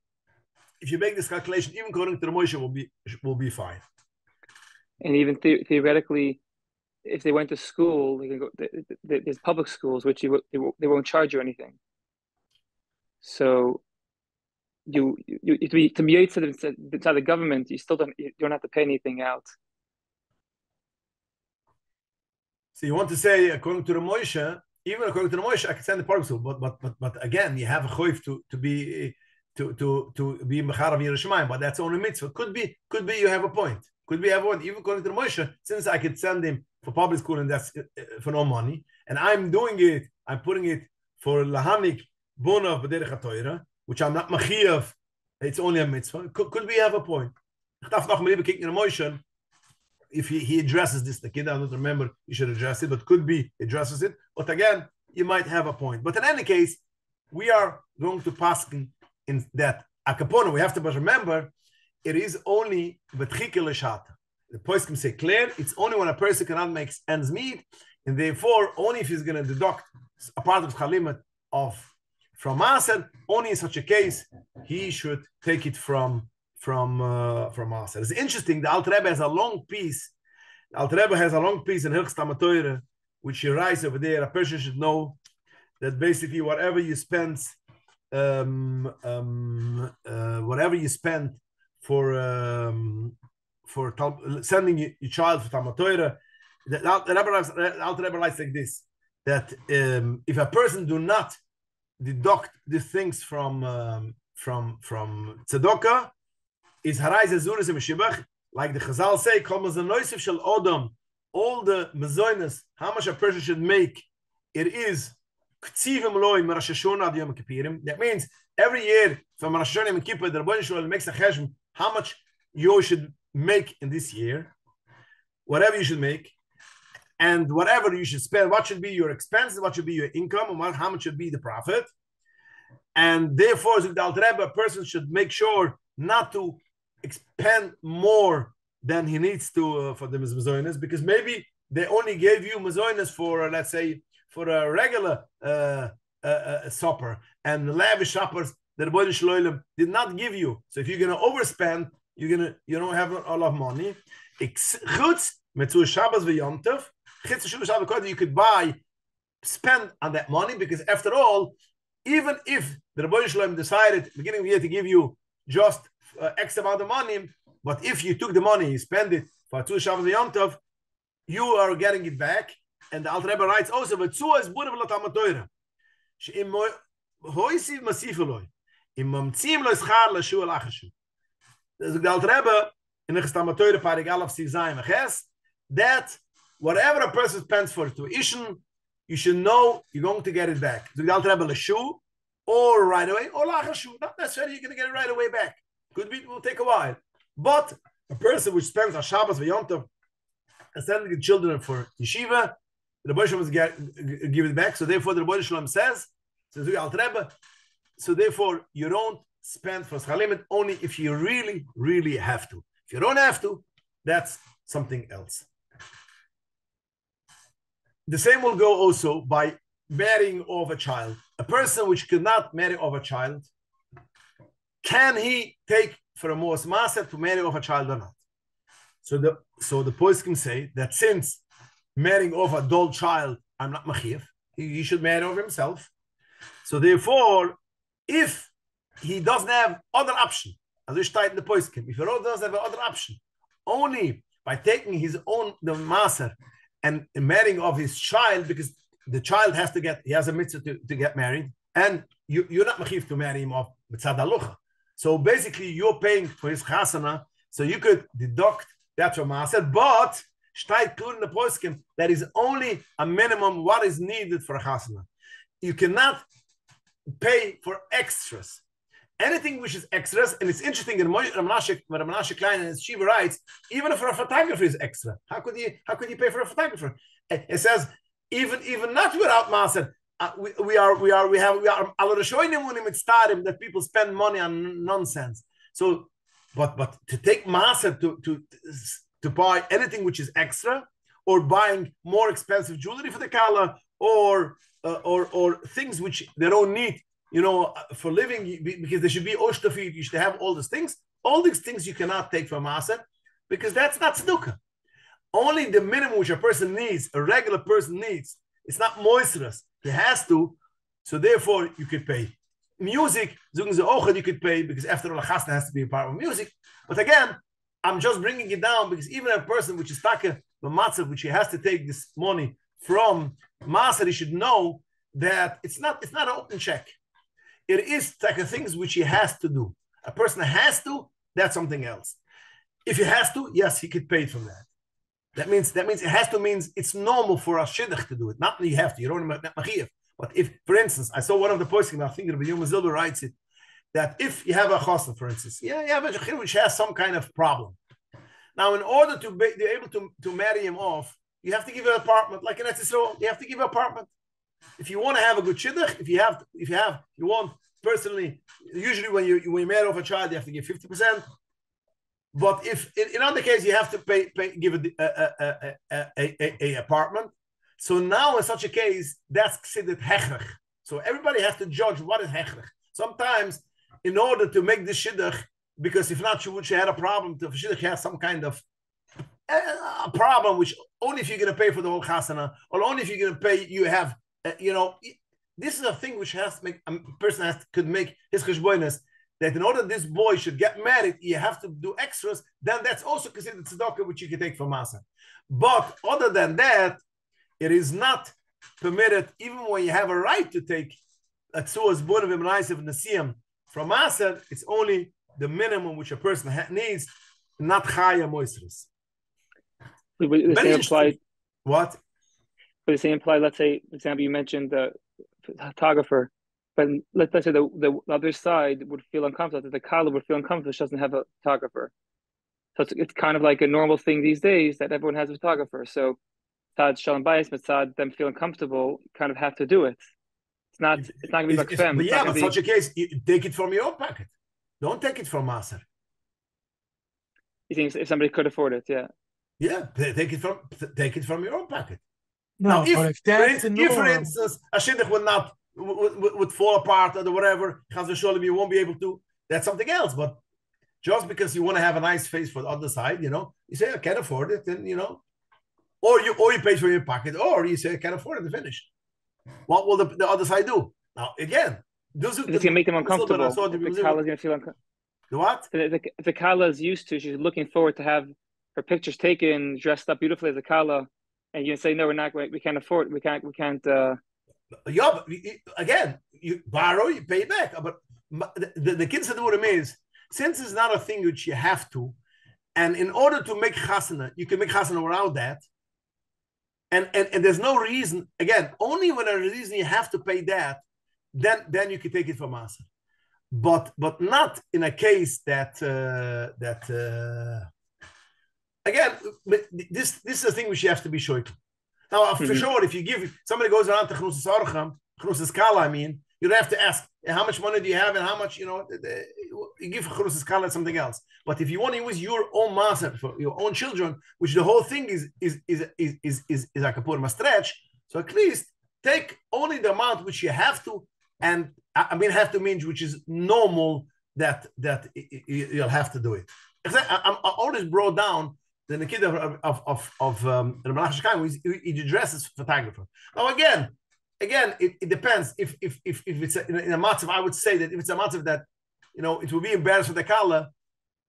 If you make this calculation, even according to the Moshe, will be fine. And even theoretically, if they went to school, they can go. There's public schools which they won't charge you anything. So you to be inside the government, you don't have to pay anything out. So you want to say, according to the Moshe, even according to the Moshe, I can send the public school, but again, you have a choiv to be mecharav Yerushalayim, but that's only mitzvah. Could be you have a point. Could be everyone, even according to the Moshe, since I could send him for public school and that's for no money, and I'm doing it, I'm putting it for lahanik bonav b'derech HaTorah, which I'm not machiyav, it's only a mitzvah. Could we have a point? If he addresses this, the kid, I don't remember, you should address it, but could be addresses it. But again, you might have a point. But in any case, we are going to pass in that akapona. We have to remember, it is only betchike l'shata. The poskim say clear, it's only when a person cannot make ends meet, and therefore, only if he's going to deduct a part of chalimat from Maaser, only in such a case, he should take it from Maaser. It's interesting, the Alter Rebbe has a long piece. The Alter Rebbe has a long piece in Hilchos Talmud Torah, which he writes over there. A person should know that basically whatever you spend for sending your child for Talmud Torah, the Alter Rebbe writes like this, that if a person do not deduct these things from tzedakah, is haray zezuris meshibach, like the Chazal say, kol mazanoisiv shel odom, all the mezonos, how much a person should make, it is k'tzivim loy Rosh Hashanah ad Yom Kippurim. That means every year from Rosh Hashanah and Kippur, the Rebbeinu Shalom makes a cheshbon how much you should make in this year, whatever you should make, and whatever you should spend, what should be your expenses, what should be your income, and how much should be the profit. And therefore, the Alter Rebbe, a person should make sure not to expend more than he needs to for the mezonos, because maybe they only gave you mezonos for, let's say, for a regular supper, and the lavish suppers that the Rebbeinu Shalom did not give you. So if you're going to overspend, you don't have a lot of money. You could spend on that money, because after all, even if the Rebbeinu Shalom decided beginning of the year to give you just X amount of money, but if you took the money, you spend it for two Shabbos Yom Tov, you are getting it back. And the Alter Rebbe writes also, the Alter Rebbe in that whatever a person spends for tuition, you should know you're going to get it back. The Alter Rebbe or right away, or lachashu. Not necessarily you're going to get it right away back. Could be, it will take a while. But a person which spends on Shabbos Yom Tov and sending the children for yeshiva, the Rebbeinu Shalom give it back. So therefore, the Rebbeinu Shalom says, so therefore, you don't spend for schar limud only if you really, really have to. If you don't have to, that's something else. The same will go also by marrying off a child. A person which cannot marry off a child, can he take for a mos maser to marry off a child or not? So the poskim say that since marrying off an adult child, I'm not machiv, he should marry off himself. So therefore, if he doesn't have other option, as is in the poskim, if he doesn't have other option, only by taking his own the maser and marrying off his child, because the child he has a mitzvah to get married, and you're not machiv to marry him off mitzad halacha. So basically, you're paying for his chasana, so you could deduct that from maser, but shtayt klur in the poskim, that is only a minimum what is needed for a chasana. You cannot pay for extras. Anything which is extras, and it's interesting in Menashe Klein and his Shiva writes, even if a photographer is extra, how could you pay for a photographer? It says even not without maser, we have al rishonim unim that people spend money on nonsense. So, but to take maser to buy anything which is extra, or buying more expensive jewelry for the kala, or things which they don't need, for living, because there should be oshtafid, you should have all these things. All these things you cannot take from maser, because that's not tzedukah. Only the minimum which a person needs, a regular person needs, it's not moisterous. He has to, so therefore you could pay. Music, you could pay, because after all, a chasna has to be a part of music. But again, I'm just bringing it down, because even a person which is taka the matzah, which he has to take this money from maser, he should know that it's not an open check. It is like things which he has to do. A person has to, that's something else. If he has to, yes, he could pay from that. That means it has to means it's normal for a shidduch to do it. Not that you have to. You don't not machiv. But if, for instance, I saw one of the posting, I think Rabbi Yoma Zilber writes it, that if you have a chosna, for instance, you have a chidduch which has some kind of problem. Now, in order to be able to marry him off, you have to give an apartment, like in Eretz Yisrael, you have to give an apartment. If you want to have a good shidduch, you want personally, usually when you marry off a child, you have to give 50%. But if in other case you have to give a apartment, so now in such a case that's considered hechrech. So everybody has to judge what is hechrech. Sometimes, in order to make this shidduch, because if not, she had a problem. If shidduch has some kind of a problem, which only if you're going to pay for the whole chasana, or only if you're going to pay, you have this is a thing which has to make a person could make his cheshbonos, that in order this boy should get married, you have to do extras. Then that's also considered tzedakah, which you can take from Masa. But other than that, it is not permitted, even when you have a right to take a tzuas bonav v'mnaisav nesiyam from Masa. It's only the minimum which a person needs, not chaya moisris. The same apply. What? But the same apply. Let's say, for example, you mentioned the photographer, but let's say the other side would feel uncomfortable. The kala would feel uncomfortable. She doesn't have a photographer, so it's kind of like a normal thing these days that everyone has a photographer. So, tzad shalom bayis, but tzad them feeling comfortable, you kind of have to do it. It's not going to be like fem. But yeah, but such a case, you take it from your own pocket. Don't take it from Maser. You think if somebody could afford it, yeah. Yeah, take it from your own pocket. No, now, if that's the norm, for instance, a shidduch would fall apart or whatever, you won't be able to. That's something else. But just because you want to have a nice face for the other side, you say I can't afford it, then or you pay for your pocket, or you say I can't afford it to finish. What will the other side do? Now again, it's going to make them uncomfortable. The kala is going to feel uncomfortable. The what? If the kala is used to, she's looking forward to have her pictures taken, dressed up beautifully as a kala, and you say, no, we can't afford, we can't. Yeah, but again, you borrow, you pay back. But the kids that do what it is, since it's not a thing which you have to, and in order to make chasana, you can make chasana without that. And there's no reason, again, only when there's a reason you have to pay that, then you can take it from Maser. But not in a case that again, this is a thing which you have to be sure. Now, for sure, if you give somebody goes around to Chnusas Orcham, Chnusas Kala, you don't have to ask how much money do you have and how much you give Chnusas Kala something else. But if you want to use your own maser for your own children, which the whole thing is like a stretch, so at least take only the amount which you have to, and have to mean which is normal that you'll have to do it. I always brought down the kid of he dresses photographer. Now again, it depends. If it's in a matzav, I would say that if it's a matzav that it will be embarrassed for the kala,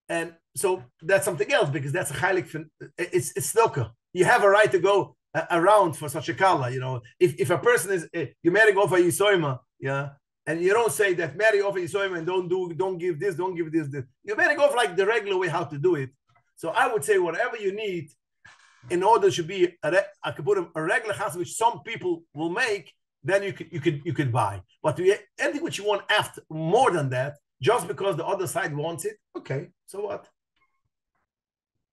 and so that's something else because that's a chaylik. It's tzedakah. You have a right to go around for such a kala. If a person is you're marrying off a yisoima, yeah. And you don't say that marry off Yisoyim and don't give this. You better go for like the regular way how to do it. So I would say whatever you need in order to be a regular chassid, which some people will make, then you could buy. But anything which you want after more than that, just because the other side wants it, okay, so what?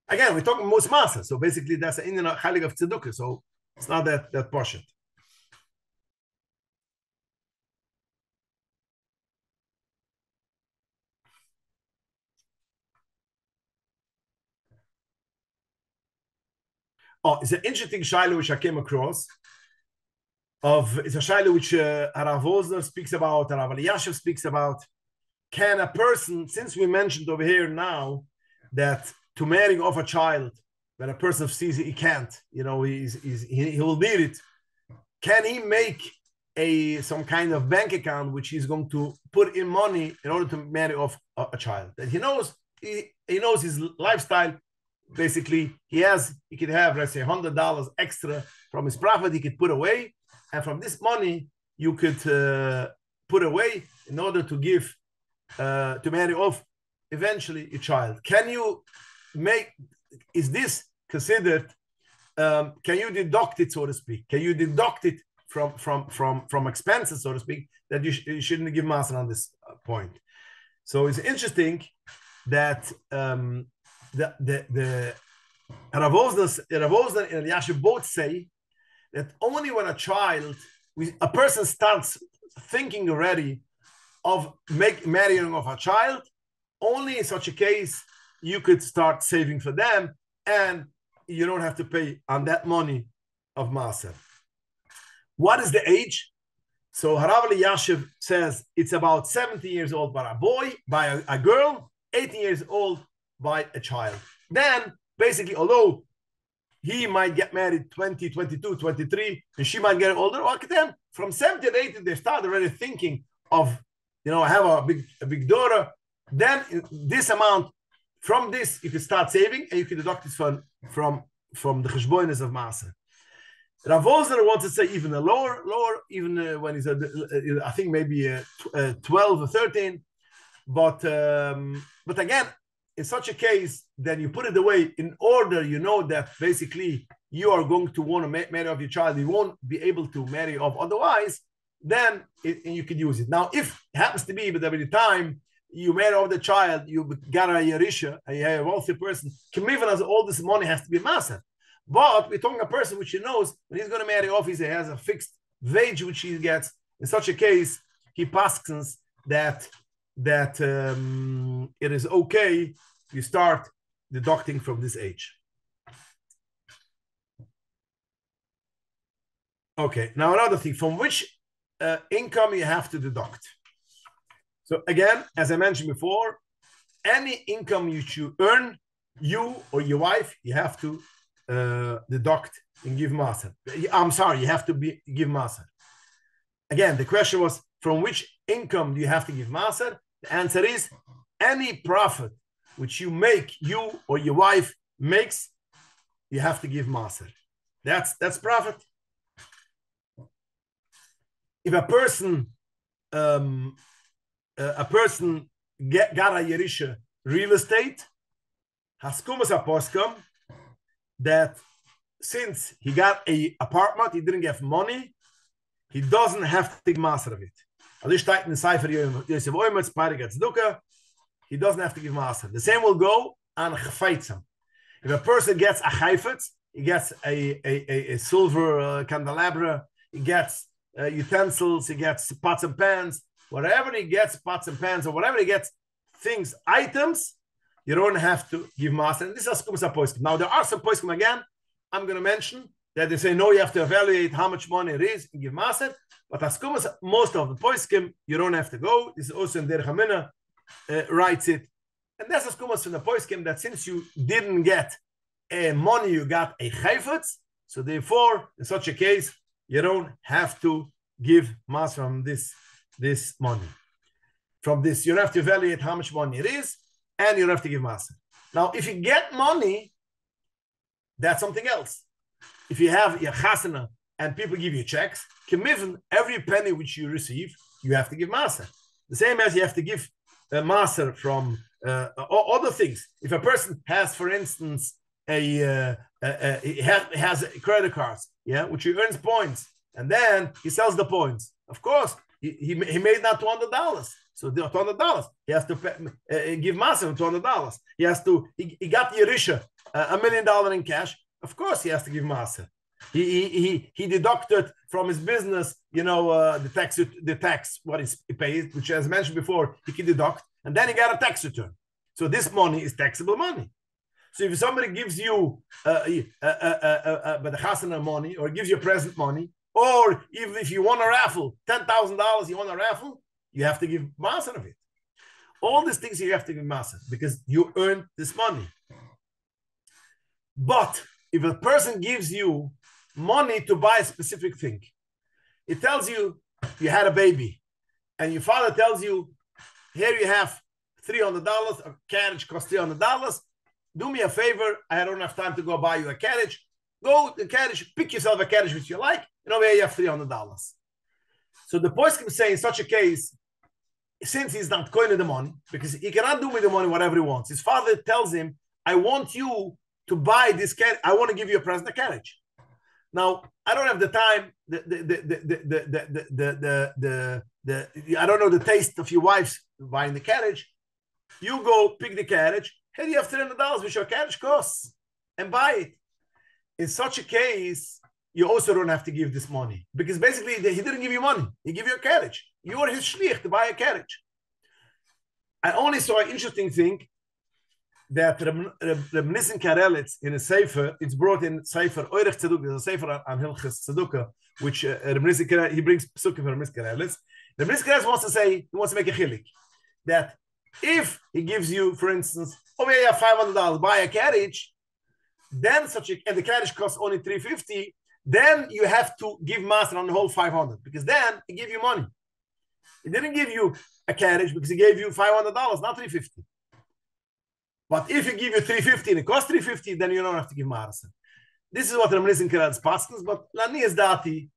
Again, we're talking most masa, so basically that's an Indian chalik of tzedukah, so it's not that portion. Oh, it's an interesting shaila which I came across. It's a shaila which Rav speaks about, Rav speaks about. Can a person, since we mentioned over here now that to marrying off a child, when a person sees it, he can't, he will need it. Can he make some kind of bank account which he's going to put in money in order to marry off a child? That he knows his lifestyle. Basically, he could have, let's say, $100 extra from his profit he could put away, and from this money you could put away in order to give to marry off eventually a child. Is this considered? Can you deduct it, so to speak? Can you deduct it from expenses, so to speak, that you shouldn't give master on this point? So it's interesting that the Rav Osner and Eliashib both say that only when a person starts thinking already of marrying of a child, only in such a case you could start saving for them, and you don't have to pay on that money of Maser. What is the age? So Harav Eliashib says it's about 70 years old by a girl, 18 years old by a child. Then basically, although he might get married 20, 22, 23, and she might get older. Or then from 70 to 80, they start already thinking of, I have a big daughter. Then this amount, from this, you can start saving, and you can deduct it from the cheshbonos of Maaser. Rav Wolzner wants to say even a lower, even when he's, I think maybe 12 or 13. But again, in such a case, then you put it away in order, that basically you are going to want to marry off your child. You won't be able to marry off otherwise. Then you could use it. Now, if it happens to be that every time you marry off the child, you got a yerisha, a wealthy person, as all this money has to be massive. But we're talking a person which he knows when he's going to marry off, he has a fixed wage which he gets. In such a case, he paskens that it is okay you start deducting from this age. Okay, now another thing, from which income you have to deduct. So again, as I mentioned before, any income you earn, you or your wife, you have to deduct and give Maaser. I'm sorry, you have to give Maaser. Again, the question was, from which income do you have to give Maaser? The answer is, any profit which you or your wife makes, you have to give Maaser. That's profit. If a person got a yerisha real estate, haskumas aposkum, that since he got a apartment, he didn't get money, he doesn't have to take Maaser of it. He doesn't have to give Maaser. The same will go on chafetzim. If a person gets a chayfetz, he gets a silver candelabra, he gets utensils, he gets pots and pans, whatever he gets, pots and pans, or whatever he gets, items, you don't have to give Maaser. And this is askumas aposkim. Now, there are some poskim, again, I'm going to mention, that they say, no, you have to evaluate how much money it is and give Maaser. But askumas, most of the poskim, you don't have to go. This is also in Derech writes it. And that's askumas from the poskim, that since you didn't get money, you got a chayfetz. So therefore, in such a case, you don't have to give Maaser from this money. From this, you don't have to evaluate how much money it is, and you don't have to give Maaser. Now, if you get money, that's something else. If you have your chasana and people give you checks, every penny which you receive, you have to give Maaser. The same as you have to give Maaser from other things. If a person has, for instance, has credit cards, which he earns points, and then he sells the points. Of course, he made that $200. So the $200, he has to give Maaser $200. He got the yerisha, $1 million in cash. Of course, he has to give Maaser. He deducted from his business, the tax what he pays, which, as mentioned before, he can deduct, and then he got a tax return. So this money is taxable money. So if somebody gives you the chasana money, or gives you present money, or even if you won a raffle, $10,000, you won a raffle, you have to give Maaser of it. All these things you have to give Maaser because you earned this money. But if a person gives you money to buy a specific thing, it tells you had a baby, and your father tells you, here you have $300, a carriage costs $300. Do me a favor, I don't have time to go buy you a carriage. Go to the carriage, pick yourself a carriage which you like, and over here you have $300. So the poskim say in such a case, since he's not going to the money, because he cannot do with the money whatever he wants. His father tells him, I want you to buy this carriage. I want to give you a present, a carriage. Now, I don't have the time, I don't know the taste of your wife's buying the carriage. You go pick the carriage. Hey, you have $300, which your carriage costs, and buy it. In such a case, you also don't have to give this money, because basically he didn't give you money. He gave you a carriage. You are his shliach to buy a carriage. I only saw an interesting thing that Reb Nissen Karelitz in a sefer, it's brought in sefer Oirech Tzeduk, there's a sefer on Hilchos Tzedukah, which Reb Nissen Karelitz, he brings psukim from Reb Nissen Karelitz. Reb Nissen Karelitz wants to say, he wants to make a chilik, that if he gives you, for instance, over here $500, buy a carriage, then and the carriage costs only $350, then you have to give master on the whole $500, because then he gave you money. He didn't give you a carriage because he gave you $500, not $350. But if he give you $350 and it costs $350, then you don't have to give master. This is what I'm listening to as paskins, but Lani is dati.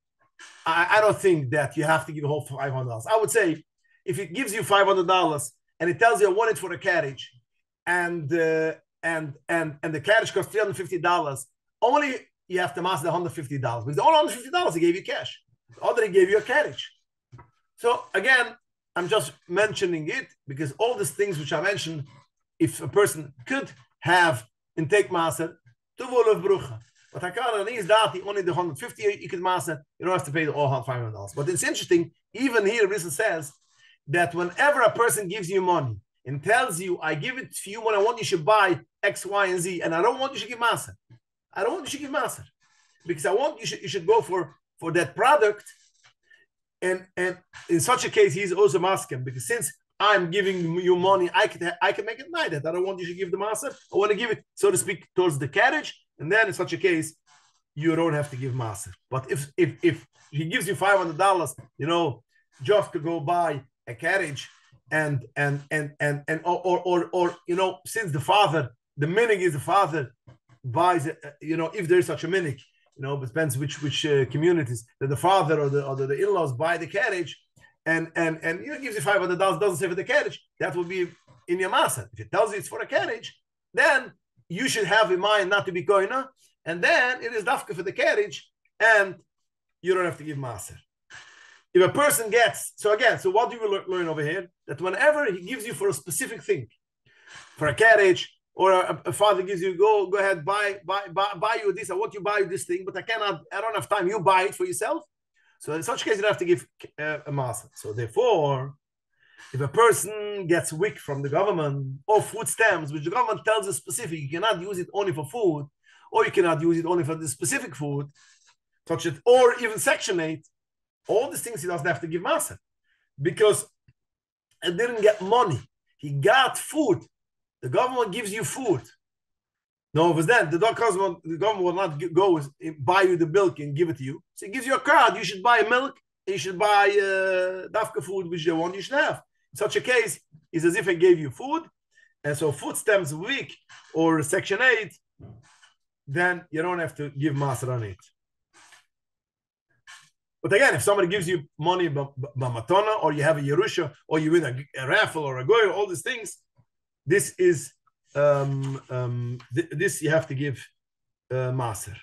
I don't think that you have to give a whole $500. I would say if it gives you $500 and it tells you I want it for a carriage, and the carriage costs $350, only you have to master the $150, because the only $150 he gave you cash. The other he gave you a carriage. So again, I'm just mentioning it because all these things which I mentioned, if a person could have intake master, to Wolf Brucha. But I can't is that only the 150 you can master, you don't have to pay the all $500. But it's interesting, even here, Risa says that whenever a person gives you money and tells you, I give it to you when I want you should buy X, Y, and Z, and I don't want you should give master. I don't want you should give master. Because I want you should go for that product. And in such a case, he's also masking, because since I'm giving you money, I can make it like that. I don't want you to give the master. I want to give it, so to speak, towards the carriage. And then in such a case, you don't have to give master. But if he gives you $500, just to go buy a carriage, or since the father, the minig is the father buys, if there's such a minig, it depends which communities, that the father or the in-laws buy the carriage, and gives you $500, doesn't say for the carriage, that will be in your master. If it tells you it's for a carriage, then you should have in mind not to be koina, and then it is dafka for the carriage, and you don't have to give master. If a person gets, so what do we learn over here? That whenever he gives you for a specific thing, for a carriage, or a father gives you, go ahead, buy you this, I want you to buy this thing, but I don't have time, you buy it for yourself. So in such case, you don't have to give a master. So therefore, if a person gets WIC from the government, or food stamps, which the government tells you specific, you cannot use it only for food, or you cannot use it only for the specific food, such as, or even Section 8, all these things he doesn't have to give master, because he didn't get money. He got food. The government gives you food. No, but then the government will not go buy you the milk and give it to you. So it gives you a card. You should buy milk, and you should buy dafka food, which they want you should have. In such a case, it's as if I gave you food, and so food stamps week or Section 8, then you don't have to give master on it. But again, if somebody gives you money b'matona, or you have a yerusha, or you win a raffle or a goy, all these things, this is this you have to give maser.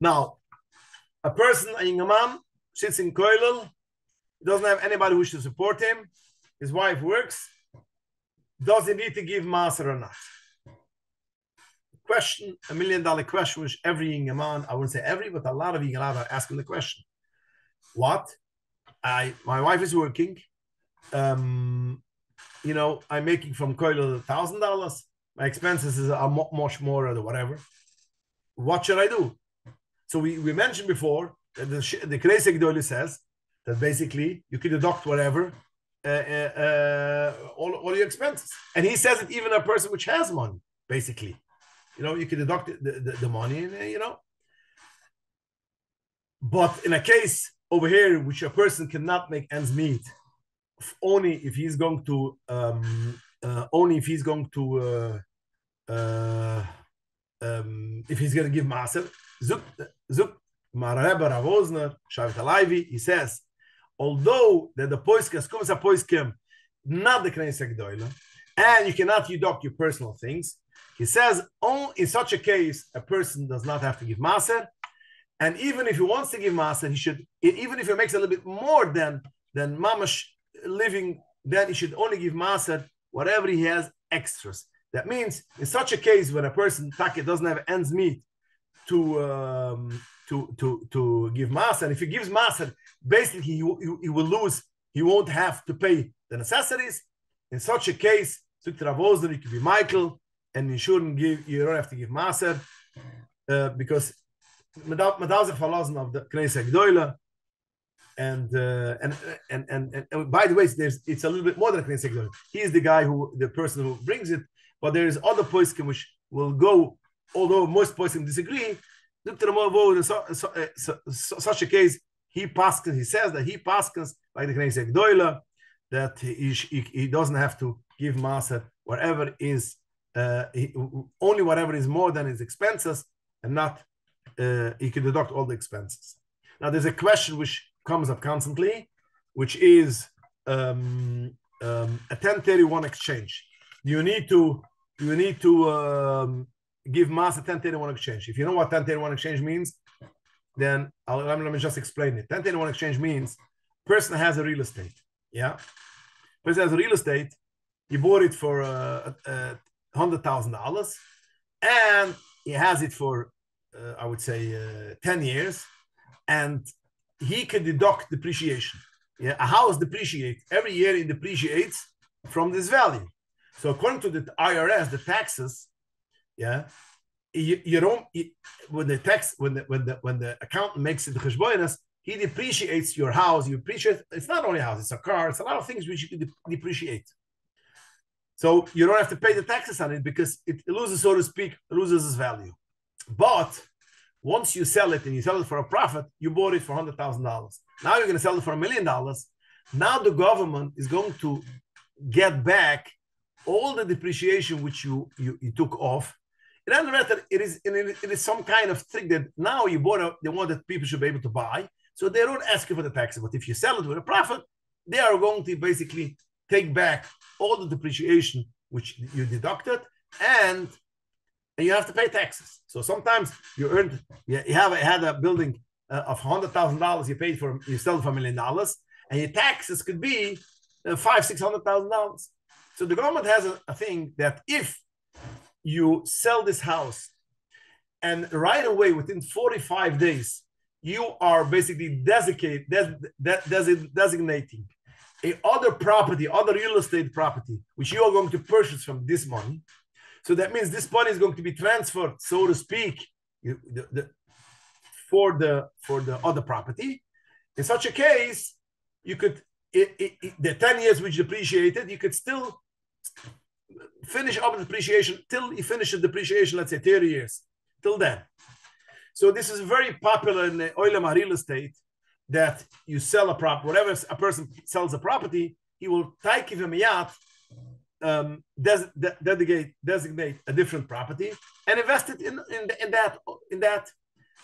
Now, a person, a young man, sits in koilel, doesn't have anybody who should support him. His wife works. Does he need to give maser or not? Question, $1 million question, which every young man, I wouldn't say every, but a lot of young men are asking the question. What? My wife is working. I'm making from koilel $1,000. My expenses are much more or whatever. What should I do? So we mentioned before that the Gdly says that basically you can deduct whatever, all your expenses. And he says it even a person which has money, basically. You can deduct the money, and But in a case over here, which a person cannot make ends meet, only if he's going to if he's going to give maser. Zuk Marabba Ravosner Shavet Alayvi, he says, although that the poiskas comes a poiskim, not the Knesset Gdoila, and you cannot deduct your personal things, he says, in such a case, a person does not have to give maser, and even if he wants to give maser, he should, even if he makes a little bit more than mamash living, then he should only give maser whatever he has extras. That means in such a case when a person doesn't have ends meet to give maser, and if he gives maser, basically he will lose. He won't have to pay the necessities. In such a case, you could be Michael, and you don't have to give maser because medal sich verlassen of the Knesset Gdoila, And by the way, it's a little bit more than Knesset Gdola. He is the person who brings it, but there is other poskim which will go, although most poskim disagree. Such a case, he says that he paskins like the Knesset Gdola, that he doesn't have to give Maaser whatever is only whatever is more than his expenses, and not he can deduct all the expenses. Now there's a question which comes up constantly, which is a 1031 exchange. You need to give Maaser 1031 exchange. If you know what 1031 exchange means, then let me just explain it. 1031 exchange means person has a real estate. Yeah, person has a real estate. He bought it for $100,000, and he has it for I would say 10 years, and he can deduct depreciation. Yeah, a house depreciates every year. It depreciates from this value. So according to the IRS, the taxes, yeah, you don't when the accountant makes it the cheshbonos, he depreciates your house. You appreciate it's not only a house, it's a car, it's a lot of things which you can depreciate. So you don't have to pay the taxes on it because it loses, so to speak, loses its value. But once you sell it and you sell it for a profit, you bought it for $100,000. Now you're going to sell it for $1 million. Now the government is going to get back all the depreciation which you took off. It doesn't matter. It is some kind of trick that now you bought the one that people should be able to buy. So they don't ask you for the taxes. But if you sell it with a profit, they are going to basically take back all the depreciation which you deducted, and you have to pay taxes. So sometimes you had a building of $100,000 you paid for, you sell it for $1 million, and your taxes could be $500,000-$600,000. So the government has a thing that if you sell this house and right away within 45 days you are basically designating other property, other real estate property, which you are going to purchase from this money. So that means this money is going to be transferred, so to speak, for the other property. In such a case, you could the 10 years which depreciated, you could still finish up the depreciation till you finish the depreciation, let's say 30 years, till then. So this is very popular in the oilema real estate, that you sell a property, whatever a person sells a property, he will take him a designate a different property and invest it in that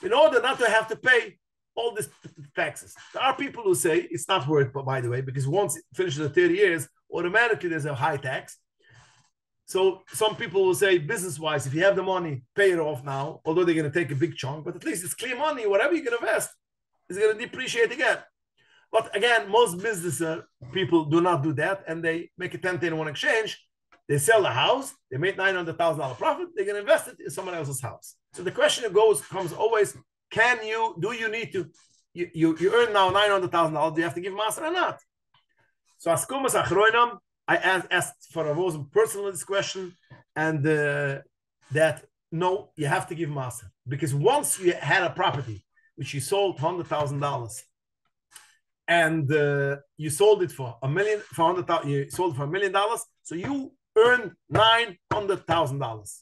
in order not to have to pay all these taxes. There are people who say it's not worth it, by the way, because once it finishes the 30 years, automatically there's a high tax. So some people will say, business-wise, if you have the money, pay it off now, although they're going to take a big chunk, but at least it's clean money. Whatever you can invest is going to depreciate again. But again, most business people do not do that, and they make a 1031 exchange. They sell the house, they made $900,000 profit, they're going to invest it in someone else's house. So the question comes always, do you need to, you earn now $900,000, do you have to give Maaser or not? So Askumas Achroinam, I asked for a personal this question, and that no, you have to give Maaser, because once you had a property which you sold $100,000, and you sold it for $1 million, you sold it for $1 million, so you earned $900,000.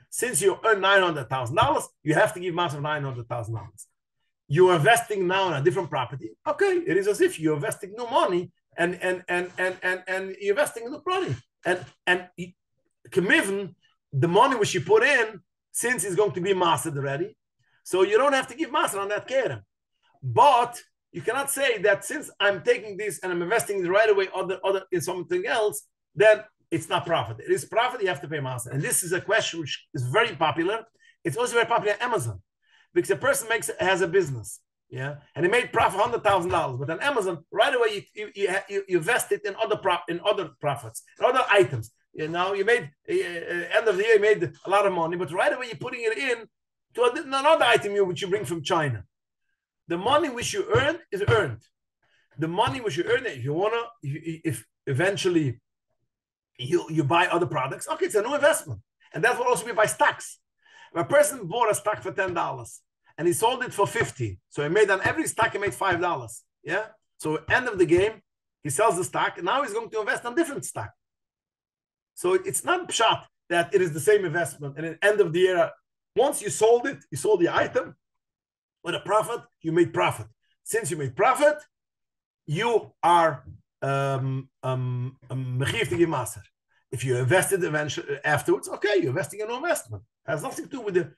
Since you earn $900,000, you have to give Maaser $900,000. You're investing now in a different property. Okay, it is as if you're investing new money and you're investing in the money. And committing the money which you put in, since it's going to be Maaser already, so you don't have to give Maaser on that kerem. But you cannot say that since I'm taking this and I'm investing it right away other in something else, then it's not profit. It is profit, you have to pay Maaser. And this is a question which is very popular. It's also very popular on Amazon, because a person has a business, yeah, and he made profit $100,000, but on Amazon right away you invest it in other profits, in other items. You know, you made end of the year you made a lot of money, but right away you're putting it in to another item which you bring from China. The money which you earn is earned. The money which you earn, if eventually you buy other products, okay, it's a new investment. And that's what also we buy stocks. If a person bought a stock for $10 and he sold it for $50, so he made on every stock he made $5. Yeah. So end of the game, he sells the stock, and now he's going to invest in different stock. So it's not pshat that it is the same investment, and at the end of the year, once you sold it, you sold the item with a profit, you made profit. Since you made profit, you are mechiv to give maser. If you invested eventually afterwards, okay, you're investing in no investment. It has nothing to do with the.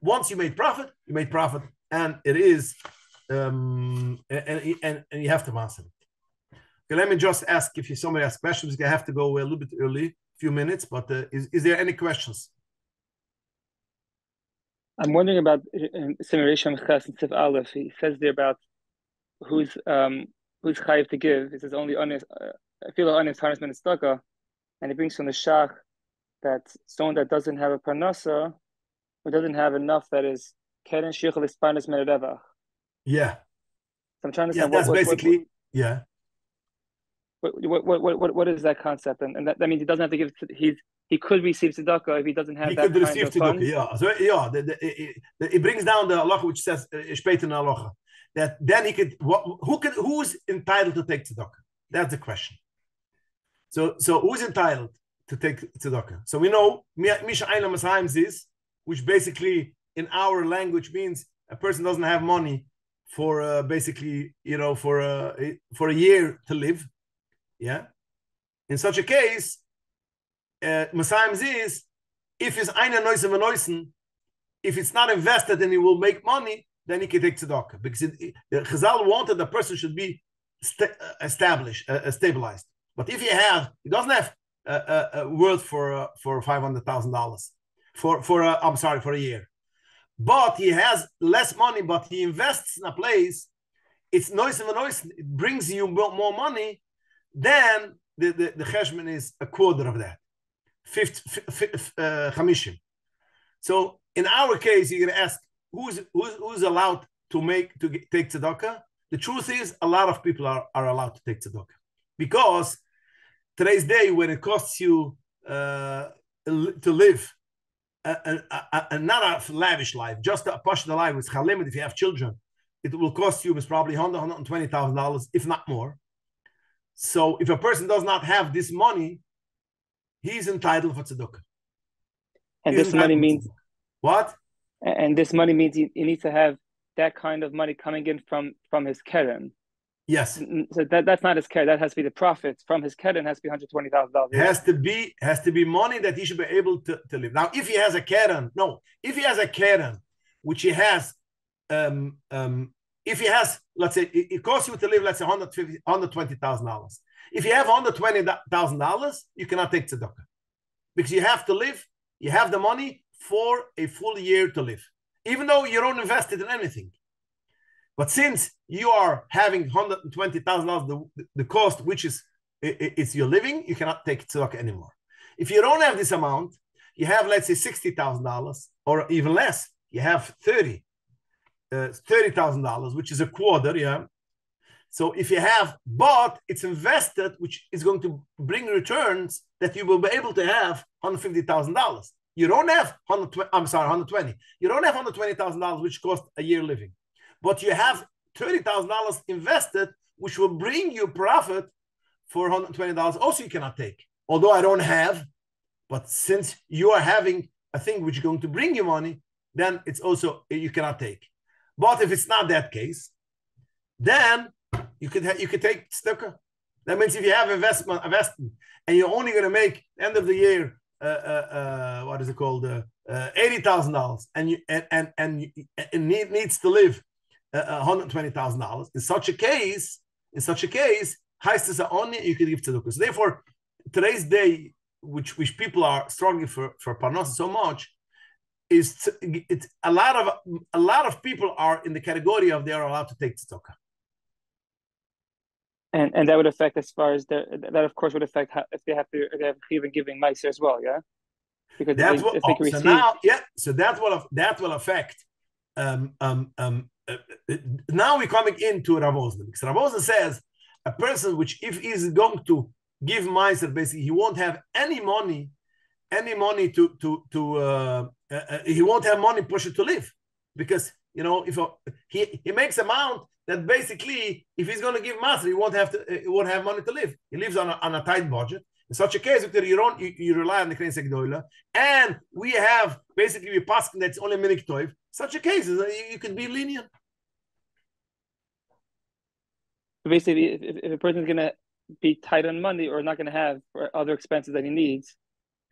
Once you made profit, and it is, and you have to maser it. Okay, let me just ask if somebody has questions. I have to go a little bit early, a few minutes, but is there any questions? I'm wondering about simulation Ches and Sif Aleph. He says there about who's chayiv to give. It says only honest. I feel honest harnessment is staka, and he brings from the shach that someone that doesn't have a parnasa, or doesn't have enough that is keren shichel isparnas meredevach. Yeah. So I'm trying to understand that's basically yeah. What is that concept? And that means he doesn't have to give. He could receive tzedakah if he doesn't have that kind of funds. Yeah. So yeah, it brings down the halacha which says später in halacha that then he could. Who's entitled to take tzedakah? That's the question. So who's entitled to take tzedakah? So we know misha ayla masayim is, which basically in our language means a person doesn't have money for basically for a year to live. Yeah, in such a case, Masayim is if it's eine neusen v'neusen, if it's not invested and he will make money, then he can take tzedakah because the Chazal wanted the person should be stabilized. But if he doesn't have a worth for $500,000 for a year, but he has less money, but he invests in a place, it's neusen v'neusen, it brings you more money. Then the cheshbon is a quarter of that, 50. So in our case, you're going to ask who's allowed to take tzedakah. The truth is, a lot of people are allowed to take tzedakah because today's day, when it costs you to live not a lavish life, just a pashut life with chalimit, if you have children, it will cost you probably $120,000, if not more. So if a person does not have this money, he's entitled for tzedakah. And this money means what? And this money means he needs to have that kind of money coming in from his keren. Yes. So that's not his keren. That has to be the profits from his keren. Has to be $120,000. Has to be money that he should be able to live. Now, if he has a keren, which he has, if he has, let's say, it costs you to live, let's say, $120,000. If you have $120,000, you cannot take tzedakah because you have to live. You have the money for a full year to live, even though you don't invest it in anything. But since you are having $120,000, the cost, which is it's your living, you cannot take tzedakah anymore. If you don't have this amount, you have, let's say, $60,000 or even less. You have $30,000, which is a quarter, yeah. So if you have, but it's invested, which is going to bring returns that you will be able to have $150,000. You don't have 120. You don't have $120,000, which cost a year living, but you have $30,000 invested, which will bring you profit for $120. Also, you cannot take. Although I don't have, but since you are having a thing which is going to bring you money, then it's also you cannot take. But if it's not that case, then you could take tzedakah. That means if you have investment, and you're only going to make end of the year, what is it called, $80,000, and needs to live $120,000. In such a case, only you can give tzedakah. So therefore, today's day, which people are struggling for parnasa so much, it's a lot of people are in the category of they are allowed to take tzedakah. And that would affect as far as that of course would affect if they have even giving Meiser as well, yeah. Because that's what. So now, yeah. So that will affect. Now we're coming into Rav Osner, because Rav Osner says a person which if he's going to give Meiser, basically he won't have any money to he won't have money pushed to live, because you know, if he makes amount that basically, if he's going to give Masr, he won't have money to live. He lives on a tight budget. In such a case, you rely on the Knesset Gdoila, and we have basically a pasuk that's only minik toiv. Such a case, you can be lenient. Basically, if a person's going to be tight on money or not going to have other expenses that he needs.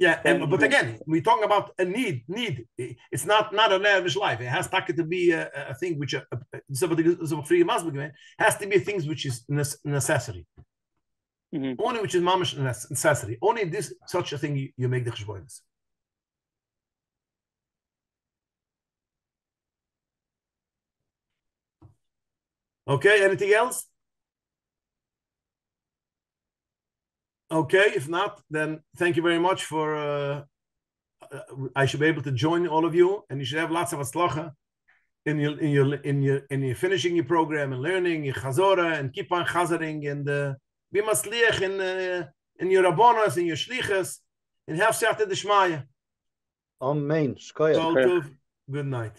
Yeah, but again, we're talking about a need. It's not a lavish life. It has to be a thing which has to be things which is necessary. Mm-hmm. Only which is mamash necessary. Only this such a thing you make the cheshbonos. Okay, anything else? Okay, if not, then thank you very much for. I should be able to join all of you, and you should have lots of aslacha in your finishing your program and learning your chazora and keep on chazaring and be masliach in your rabbonos, in your shlichas, and have siyata d'shmaya. Amen. Good night.